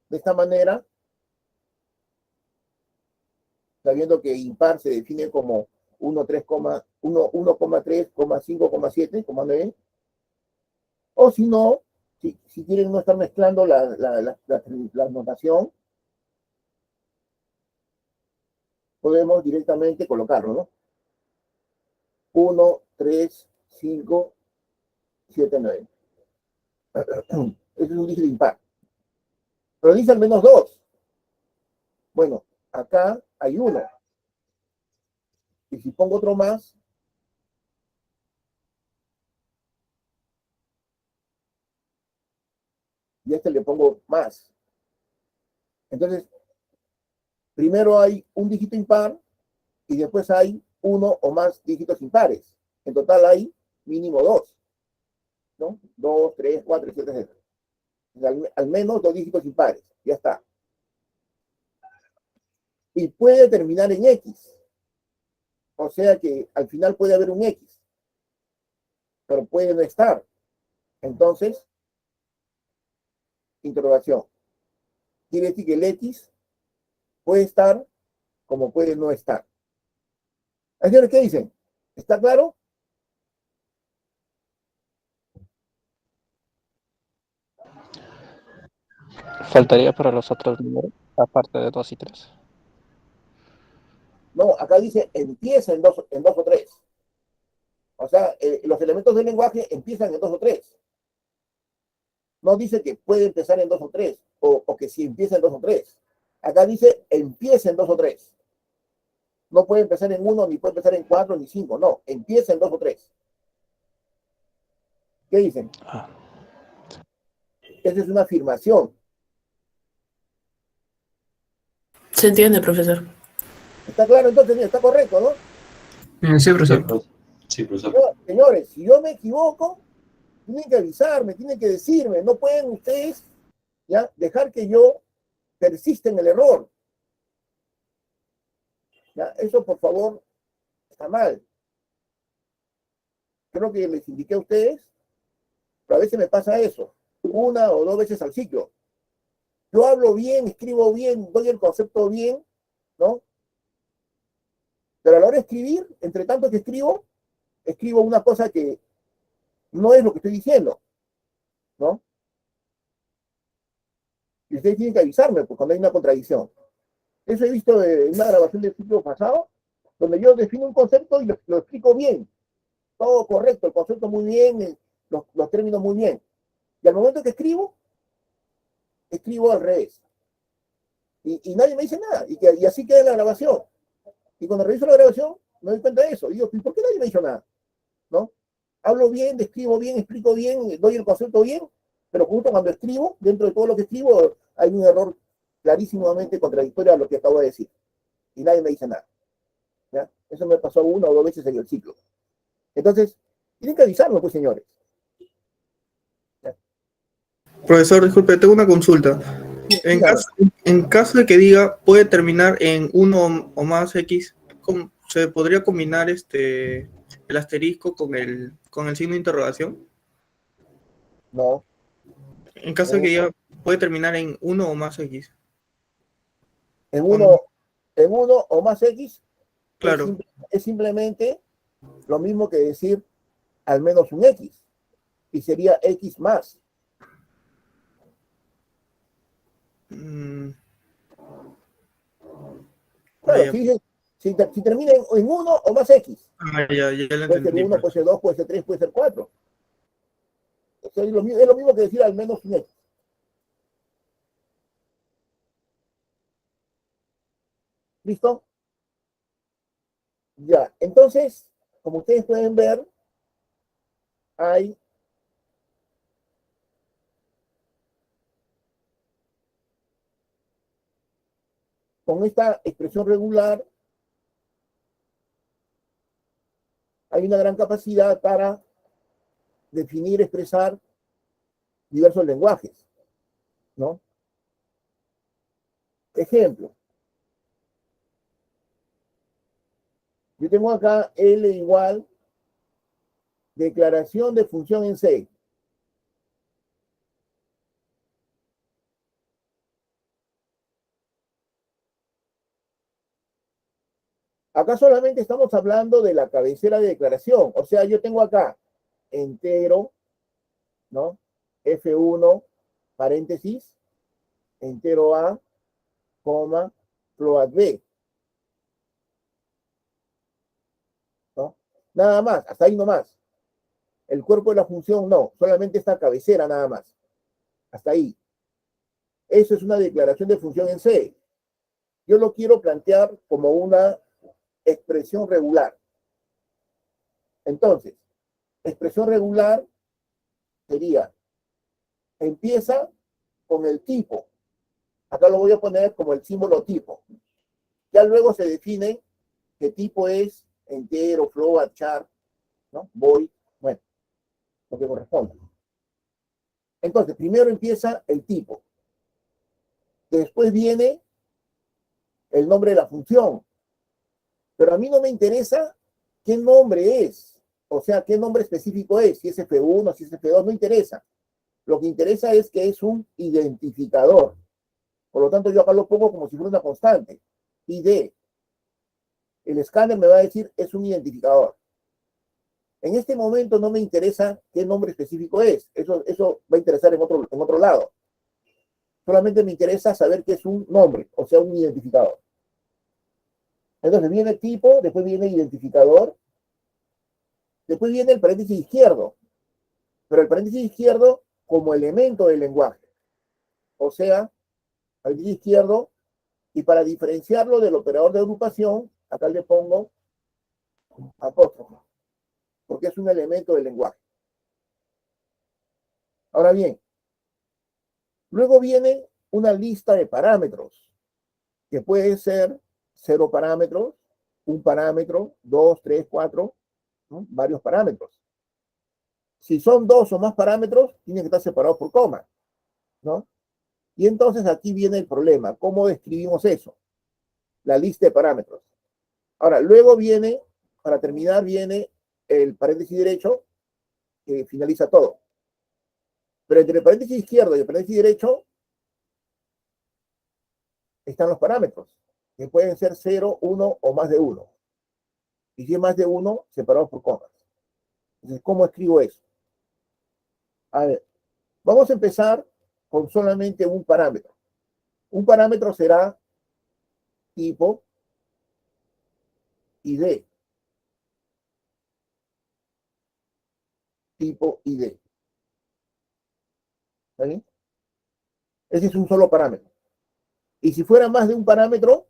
A: de esta manera, sabiendo que impar se define como 1,3, 1,5,7, como ven. O si no, si quieren no estar mezclando la notación, podemos directamente colocarlo, ¿no? 1, 3, 5, 7, 9. Ese es un dígito impar. Pero dice al menos 2. Bueno, acá hay 1. Y si pongo otro más, y a este le pongo más. Entonces, primero hay un dígito impar y después hay 1 o más dígitos impares. En total hay mínimo 2, ¿no? 2, 3, 4, 7, etc. Al menos 2 dígitos impares. Ya está. Y puede terminar en X. O sea que al final puede haber un X. Pero puede no estar. Entonces, interrogación. Quiere decir que el X puede estar como puede no estar. Señores, ¿qué dicen? ¿Está claro?
G: Faltaría para los otros números, aparte de 2 y 3.
A: No, acá dice empieza en dos o tres. O sea, los elementos del lenguaje empiezan en 2 o 3. No dice que puede empezar en 2 o 3, o que si empieza en 2 o 3. Acá dice empieza en 2 o 3. No puede empezar en 1, ni puede empezar en 4, ni 5. No, empieza en 2 o 3. ¿Qué dicen?
G: Ah,
A: Esa es una afirmación.
H: Se entiende, profesor.
A: ¿Está claro entonces? Está correcto, ¿no?
H: Sí, profesor.
I: Sí, profesor.
A: Señores, si yo me equivoco, tienen que avisarme, tienen que decirme. No pueden ustedes ya dejar que yo persista en el error. ¿Ya? Eso, por favor, está mal. Creo que les indiqué a ustedes, pero a veces me pasa eso, 1 o 2 veces al ciclo. Yo hablo bien, escribo bien, doy el concepto bien, ¿no? Pero a la hora de escribir, entre tanto que escribo una cosa que no es lo que estoy diciendo, ¿no? Y ustedes tienen que avisarme pues, cuando hay una contradicción. Eso he visto en una grabación del ciclo pasado, donde yo defino un concepto y lo explico bien. Todo correcto, el concepto muy bien, los términos muy bien. Y al momento que escribo al revés. Y nadie me dice nada. Y así queda la grabación. Y cuando reviso la grabación, me doy cuenta de eso. Y digo, ¿por qué nadie me dijo nada? ¿No? Hablo bien, describo bien, explico bien, doy el concepto bien, pero justo cuando escribo, dentro de todo lo que escribo, hay un error clarísimamente contradictorio a lo que acabo de decir. Y nadie me dice nada. ¿Ya? Eso me pasó 1 o 2 veces en el ciclo. Entonces, tienen que avisarme, pues, señores. ¿Ya?
J: Profesor, disculpe, tengo una consulta.
A: Dígame.
J: En caso de que diga puede terminar en 1 o más X, ¿se podría combinar el asterisco con el signo de interrogación?
A: No.
J: En caso de que diga puede terminar en 1 o más X.
A: En uno o más X,
J: Claro.
A: es simplemente lo mismo que decir al menos un X. Y sería X más. Claro, si termina en 1 o más X.
J: Ya lo
A: Puede ser
J: entendí.
A: 1, puede ser 2, puede ser 3, puede ser 4. Es lo mismo que decir al menos un X. ¿Listo? Ya, entonces, como ustedes pueden ver, hay con esta expresión regular, hay una gran capacidad para definir, expresar diversos lenguajes, ¿no? Ejemplo, yo tengo acá L igual declaración de función en C. Acá solamente estamos hablando de la cabecera de declaración. O sea, yo tengo acá entero, ¿no? F1, paréntesis, entero A, coma, float B. Nada más, hasta ahí nomás. El cuerpo de la función no, solamente esta cabecera nada más. Hasta ahí. Eso es una declaración de función en C. Yo lo quiero plantear como una expresión regular. Entonces, expresión regular sería, empieza con el tipo. Acá lo voy a poner como el símbolo tipo. Ya luego se define qué tipo es entero, float, char, ¿no? Void, bueno, lo que corresponde. Entonces, primero empieza el tipo. Después viene el nombre de la función. Pero a mí no me interesa qué nombre es. O sea, qué nombre específico es. Si es F1, si es F2, no interesa. Lo que interesa es que es un identificador. Por lo tanto, yo acá lo pongo como si fuera una constante. ID. El escáner me va a decir es un identificador. En este momento no me interesa qué nombre específico es. Eso va a interesar en otro lado. Solamente me interesa saber qué es un nombre, o sea, un identificador. Entonces viene tipo, después viene identificador, después viene el paréntesis izquierdo. Pero el paréntesis izquierdo como elemento del lenguaje. O sea, paréntesis izquierdo, y para diferenciarlo del operador de agrupación, acá le pongo apóstrofo, porque es un elemento del lenguaje. Ahora bien, luego viene una lista de parámetros, que puede ser 0 parámetros, 1 parámetro, 2, 3, 4, ¿no? Varios parámetros. Si son 2 o más parámetros, tienen que estar separados por coma, ¿no? Y entonces aquí viene el problema. ¿Cómo describimos eso? La lista de parámetros. Ahora, luego viene, para terminar, viene el paréntesis derecho, que finaliza todo. Pero entre el paréntesis izquierdo y el paréntesis derecho están los parámetros, que pueden ser 0, 1 o más de 1. Y si es más de 1, separados por comas. Entonces, ¿cómo escribo eso? A ver, vamos a empezar con solamente un parámetro. Un parámetro será tipo ID. Tipo ID. ¿Está bien? Ese es un solo parámetro. Y si fuera más de un parámetro,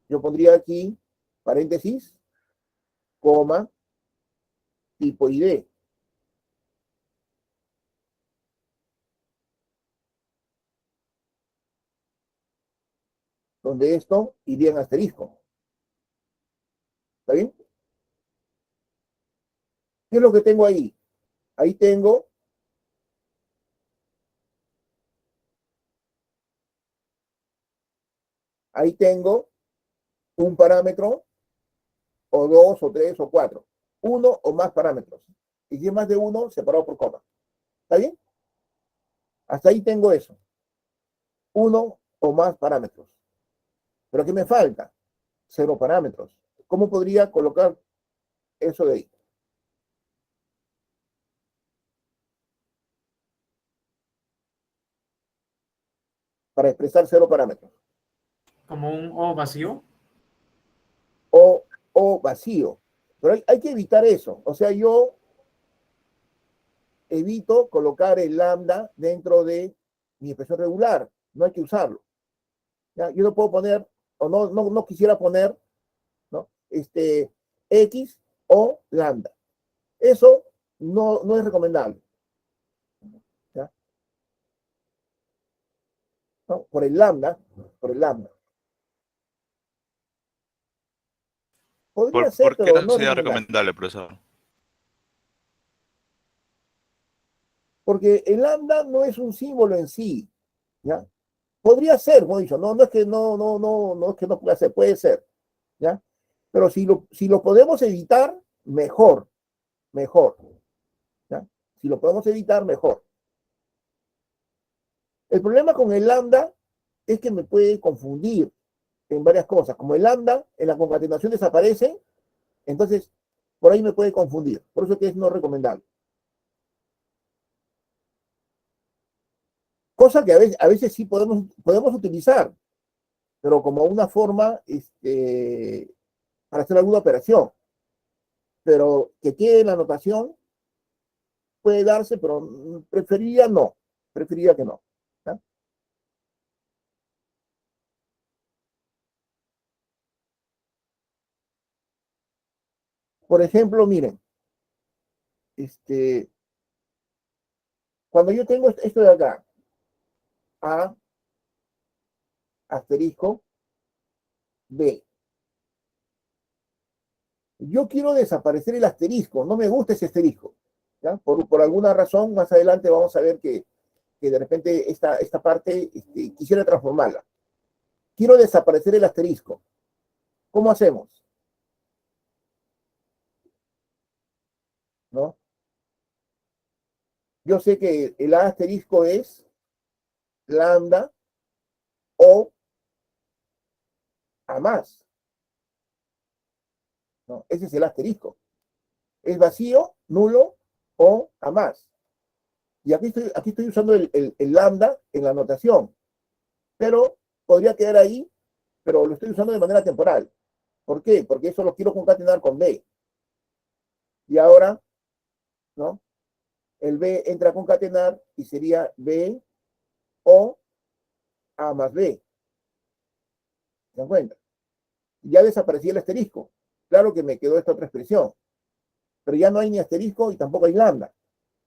A: yo pondría aquí paréntesis, coma, tipo ID. Donde esto iría en asterisco. ¿Está bien? ¿Qué es lo que tengo ahí? Ahí tengo un parámetro, o 2, o 3, o 4. Uno o más parámetros. Y si es más de uno, separado por coma. ¿Está bien? Hasta ahí tengo eso. Uno o más parámetros. ¿Pero qué me falta? 0 parámetros. ¿Cómo podría colocar eso de ahí? Para expresar 0 parámetros.
I: Como un O vacío.
A: O vacío. Pero hay que evitar eso. O sea, yo evito colocar el lambda dentro de mi expresión regular. No hay que usarlo. ¿Ya? Yo no puedo poner, o no quisiera poner, ¿no? X o lambda. Eso no es recomendable. ¿Ya? ¿No? Por el lambda. Podría ser,
K: ¿Por qué
A: pero
K: no
A: no es
K: sería
A: recomendable.
K: recomendable, profesor?
A: Porque el lambda no es un símbolo en sí. ¿Ya? Podría ser, como he dicho, no es que no es que no pueda ser, puede ser. ¿Ya? Pero si lo podemos evitar, mejor. ¿Ya? Si lo podemos evitar, mejor. El problema con el lambda es que me puede confundir en varias cosas. Como el lambda en la concatenación desaparece, entonces por ahí me puede confundir. Por eso que es no recomendable. Cosa que a veces sí podemos utilizar, pero como una forma para hacer alguna operación. pero que quede en la anotación puede darse, pero preferiría no, preferiría que no. ¿Ya? Por ejemplo, miren, cuando yo tengo esto de acá, A, asterisco, B, yo quiero desaparecer el asterisco, no me gusta ese asterisco. ¿Ya? Por alguna razón, más adelante vamos a ver que de repente esta parte quisiera transformarla. Quiero desaparecer el asterisco. ¿Cómo hacemos? ¿No? Yo sé que el A asterisco es lambda o A más. ¿No? Ese es el asterisco. Es vacío, nulo o A más. Y aquí estoy usando el lambda en la notación. Pero podría quedar ahí, pero lo estoy usando de manera temporal. ¿Por qué? Porque eso lo quiero concatenar con B. Y ahora, ¿no? El B entra a concatenar y sería B o A más B. ¿Se dan cuenta? Ya desapareció el asterisco. Claro que me quedó esta otra expresión. Pero ya no hay ni asterisco y tampoco hay lambda,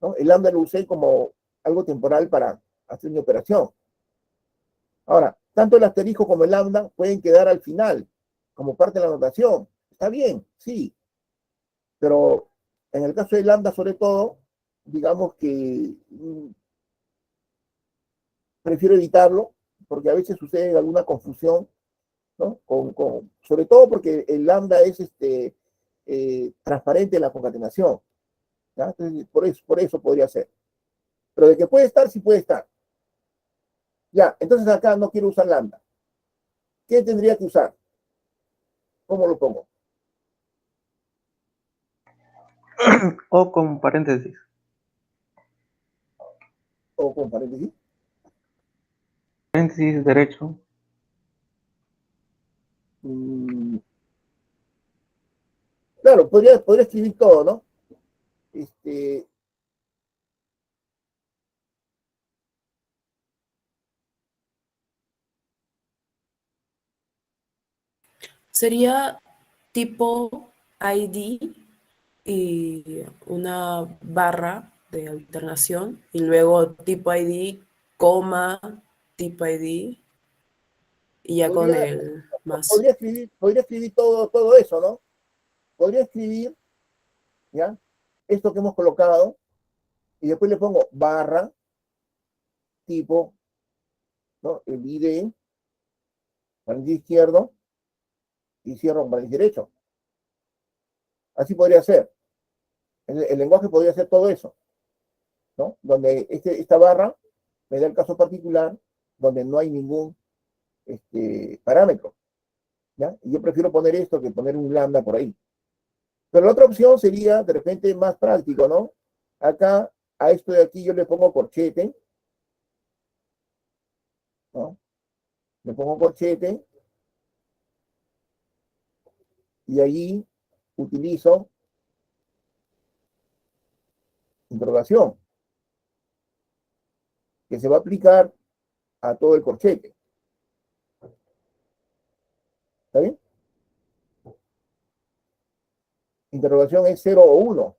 A: ¿no? El lambda lo usé como algo temporal para hacer mi operación. Ahora, tanto el asterisco como el lambda pueden quedar al final, como parte de la notación. Está bien, sí. Pero en el caso del lambda, sobre todo, digamos que prefiero evitarlo, porque a veces sucede alguna confusión, ¿no? Sobre todo porque el lambda es transparente en la concatenación. ¿Ya? Entonces, por eso podría ser. Pero de que puede estar, sí puede estar. Ya, entonces acá no quiero usar lambda. ¿Qué tendría que usar? ¿Cómo lo pongo?
E: O con paréntesis.
A: ¿O con paréntesis?
E: Paréntesis derecho.
A: Claro, podría escribir todo, ¿no?
H: Sería tipo ID y una barra de alternación y luego tipo ID, coma, tipo ID y ya con
A: podría,
H: el más.
A: podría escribir todo eso, ¿no? Podría escribir, ¿ya? Esto que hemos colocado, y después le pongo barra, tipo, ¿no? El ID, paréntesis izquierdo, y cierro con paréntesis derecho. Así podría ser. El lenguaje podría hacer todo eso, ¿no? Donde esta barra me da el caso particular donde no hay ningún parámetro, ¿ya? Y yo prefiero poner esto que poner un lambda por ahí. Pero la otra opción sería, de repente, más práctico, ¿no? Acá, a esto de aquí yo le pongo corchete, ¿no? Le pongo corchete y allí utilizo interrogación, que se va a aplicar a todo el corchete. ¿Está bien? Interrogación es 0 o 1.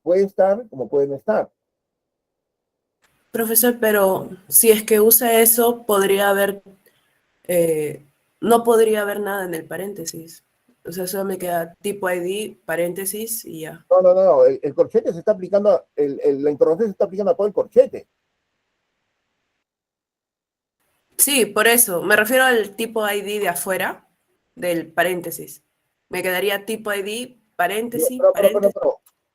A: Puede estar como puede no estar.
H: Profesor, pero si es que usa eso, podría haber, no podría haber nada en el paréntesis. O sea, solo me queda tipo ID, paréntesis y ya.
A: No. El corchete se está aplicando, la interrogación se está aplicando a todo el corchete.
H: Sí, por eso. Me refiero al tipo ID de afuera del paréntesis. Me quedaría tipo ID, paréntesis, paréntesis.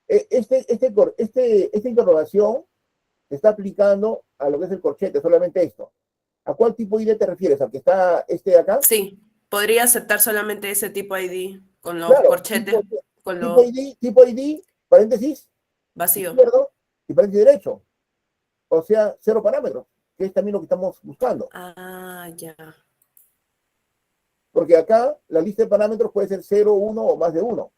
A: Pero, esta interrogación se está aplicando a lo que es el corchete, solamente esto. ¿A cuál tipo ID te refieres? ¿Al que está este de acá?
H: Sí, podría aceptar solamente ese tipo ID con los
A: Claro,
H: corchetes, con
A: tipo
H: lo
A: ID, paréntesis,
H: vacío.
A: izquierdo y paréntesis derecho. O sea, 0 parámetros, que es también lo que estamos buscando.
H: Ah, ya.
A: Porque acá la lista de parámetros puede ser 0, 1 o más de 1.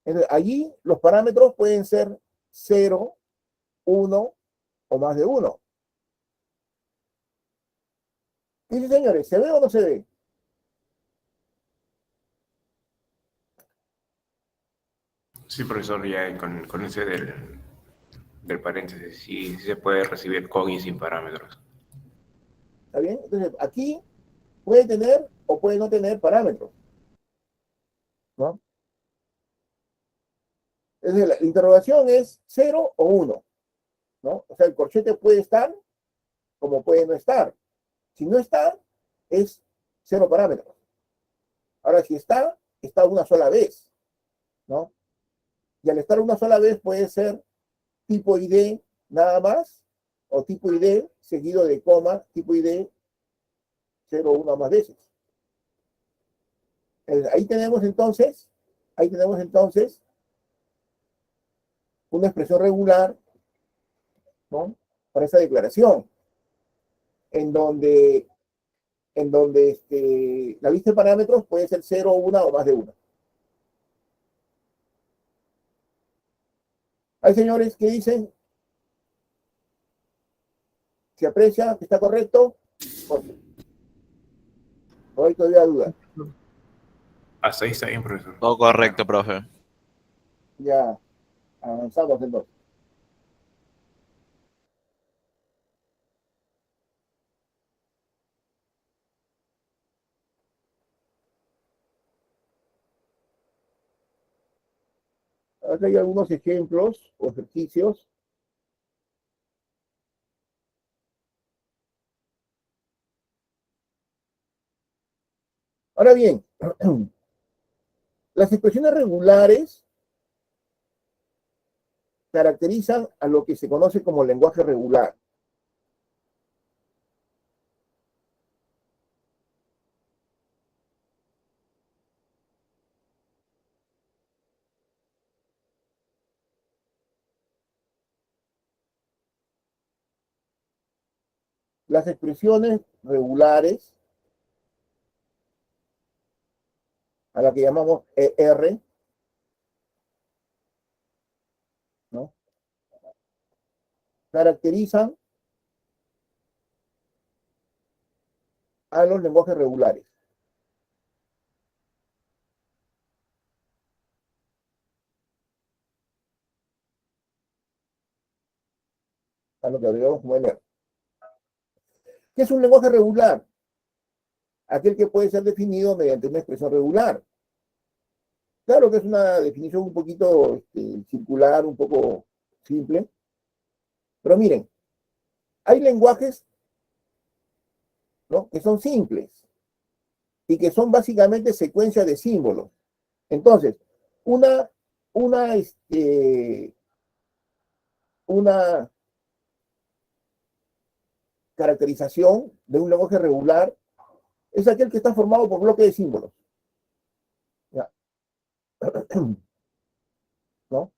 A: Entonces, allí los parámetros pueden ser 0, 1 o más de 1. ¿Qué dice, señores? ¿Se ve o no se ve?
K: Sí, profesor, ya con ese del paréntesis, sí, sí se puede recibir con y sin parámetros.
A: ¿Está bien? Entonces, aquí puede tener o puede no tener parámetros, ¿no? Entonces, la interrogación es 0 o 1, ¿no? O sea, el corchete puede estar como puede no estar. Si no está, es 0 parámetros. Ahora, si está, está una sola vez, ¿no? Y al estar una sola vez puede ser tipo ID nada más, o tipo ID seguido de coma, tipo ID 0 o 1 más veces. Ahí tenemos entonces una expresión regular, ¿no? Para esa declaración, en donde la lista de parámetros puede ser 0, 1 o más de 1. Hay señores que dicen, ¿se aprecia que está correcto? ¿O hay todavía dudas?
K: Hasta ahí está bien, profesor.
L: Todo correcto, profe.
A: Ya avanzamos entonces. Acá hay algunos ejemplos o ejercicios. Ahora bien, las expresiones regulares caracterizan a lo que se conoce como lenguaje regular. Las expresiones regulares, a la que llamamos ER, ¿no? Caracterizan a los lenguajes regulares. A lo que abreviamos como LR. ¿Qué es un lenguaje regular? Aquel que puede ser definido mediante una expresión regular. Claro que es una definición un poquito circular, un poco simple. Pero miren, hay lenguajes, ¿no?, que son simples y que son básicamente secuencias de símbolos. Entonces, una caracterización de un lenguaje regular es aquel que está formado por bloques de símbolos. ¿Ya? ¿No?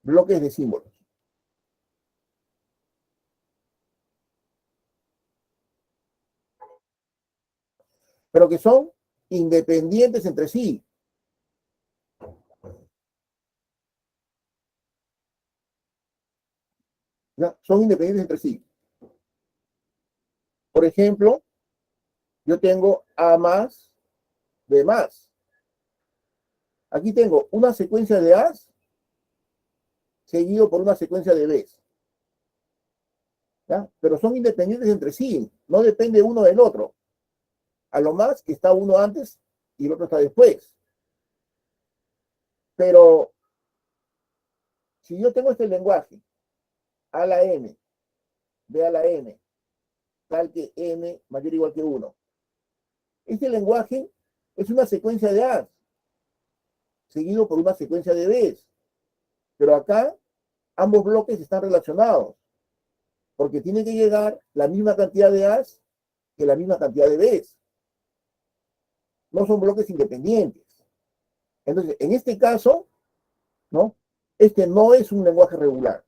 A: Bloques de símbolos. Pero que son independientes entre sí. ¿Ya? Son independientes entre sí. Por ejemplo, yo tengo A más, B más. Aquí tengo una secuencia de A's seguido por una secuencia de B's. ¿Ya? Pero son independientes entre sí, no depende uno del otro. A lo más que está uno antes y el otro está después. Pero si yo tengo este lenguaje, A a la N, B a la N, tal que N mayor o igual que 1, este lenguaje es una secuencia de A's seguido por una secuencia de B's. Pero acá ambos bloques están relacionados, porque tiene que llegar la misma cantidad de A's que la misma cantidad de B's. No son bloques independientes. Entonces, en este caso, ¿no? Este no es un lenguaje regular.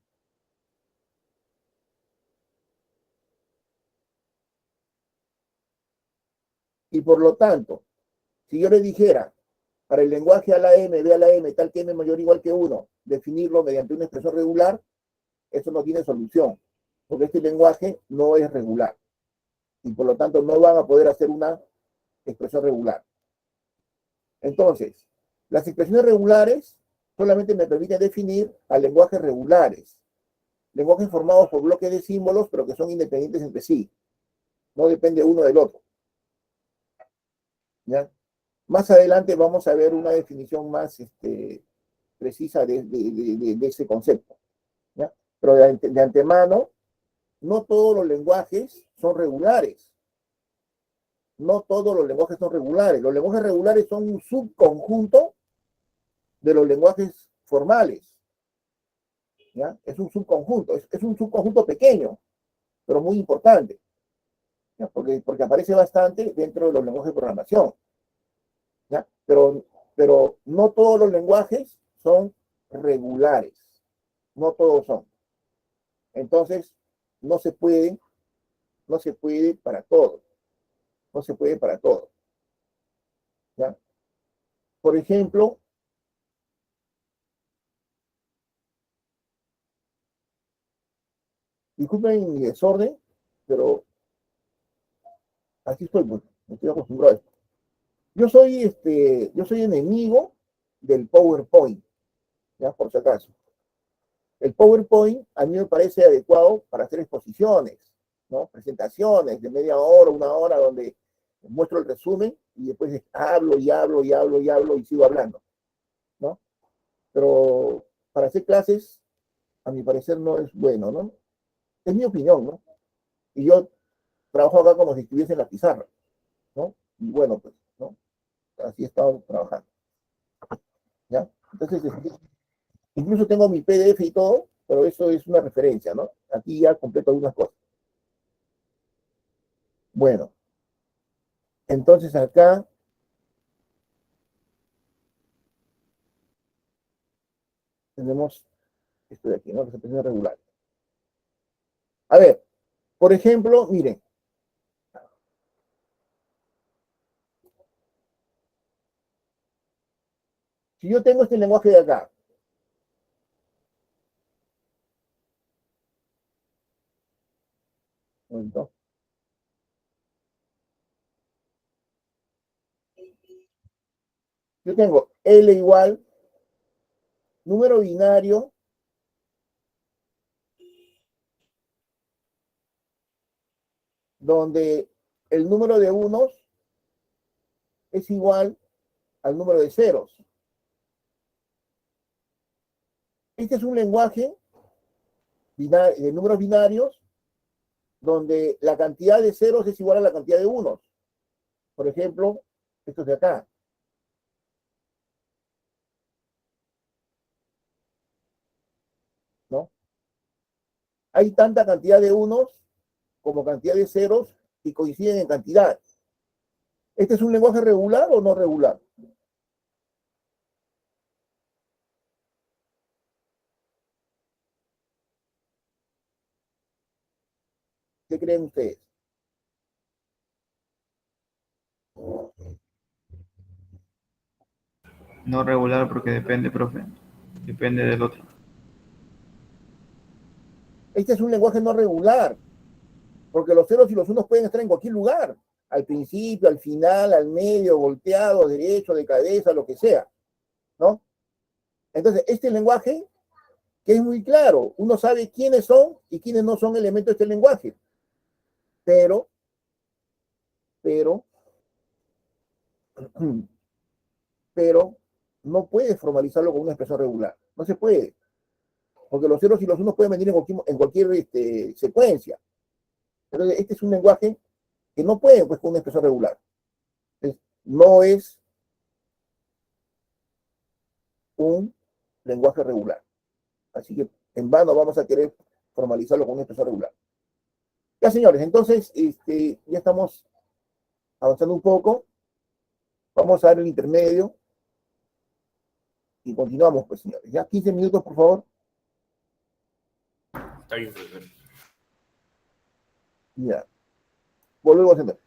A: Y por lo tanto, si yo le dijera para el lenguaje A a la M, B a la M, tal que M mayor o igual que 1, definirlo mediante una expresión regular, eso no tiene solución, porque este lenguaje no es regular, y por lo tanto no van a poder hacer una expresión regular. Entonces, las expresiones regulares solamente me permiten definir a lenguajes regulares, lenguajes formados por bloques de símbolos, pero que son independientes entre sí, no depende uno del otro. ¿Ya? Más adelante vamos a ver una definición más precisa de ese concepto. ¿Ya? Pero de antemano, no todos los lenguajes son regulares. No todos los lenguajes son regulares. Los lenguajes regulares son un subconjunto de los lenguajes formales. ¿Ya? Es un subconjunto. Es un subconjunto pequeño, pero muy importante. ¿Ya? Porque aparece bastante dentro de los lenguajes de programación. ¿Ya? Pero no todos los lenguajes son regulares. No todos son. Entonces, no se puede para todos. No se puede para todos. ¿Ya? Por ejemplo, disculpen mi desorden, pero aquí estoy, pues, me estoy acostumbrado a esto. Yo soy enemigo del PowerPoint, ¿ya? Por si acaso. El PowerPoint a mí me parece adecuado para hacer exposiciones, ¿no? Presentaciones de media hora, una hora, donde muestro el resumen y después hablo y sigo hablando, ¿no? Pero para hacer clases, a mi parecer no es bueno, ¿no? Es mi opinión, ¿no? Y yo trabajo acá como si estuviese en la pizarra, ¿no? Y bueno, pues, ¿no? Así he estado trabajando, ¿ya? Entonces, incluso tengo mi PDF y todo, pero eso es una referencia, ¿no? Aquí ya completo algunas cosas. Bueno, entonces acá tenemos esto de aquí, ¿no? Las expresiones regulares. A ver, por ejemplo, miren. Si yo tengo este lenguaje de acá, ¿no? Yo tengo L igual, número binario, donde el número de unos es igual al número de ceros. Este es un lenguaje de números binarios donde la cantidad de ceros es igual a la cantidad de unos. Por ejemplo, estos de acá. ¿No? Hay tanta cantidad de unos como cantidad de ceros y coinciden en cantidad. ¿Este es un lenguaje regular o no regular? ¿Qué creen ustedes?
L: No regular porque depende, profe. Depende del otro.
A: Este es un lenguaje no regular, porque los ceros y los unos pueden estar en cualquier lugar, al principio, al final, al medio, volteado, derecho, de cabeza, lo que sea, ¿no? Entonces, este lenguaje, que es muy claro, uno sabe quiénes son y quiénes no son elementos de este lenguaje, pero no puedes formalizarlo con una expresión regular, no se puede, porque los ceros y los unos pueden venir en cualquier secuencia. Entonces, este es un lenguaje que no puede, pues, con una expresión regular. Entonces, no es un lenguaje regular. Así que en vano vamos a querer formalizarlo con una expresión regular. Ya, señores, entonces ya estamos avanzando un poco. Vamos a dar el intermedio y continuamos, pues, señores. Ya 15 minutos, por favor.
K: Está bien, profesor.
A: Ya. Volvemos a entrar.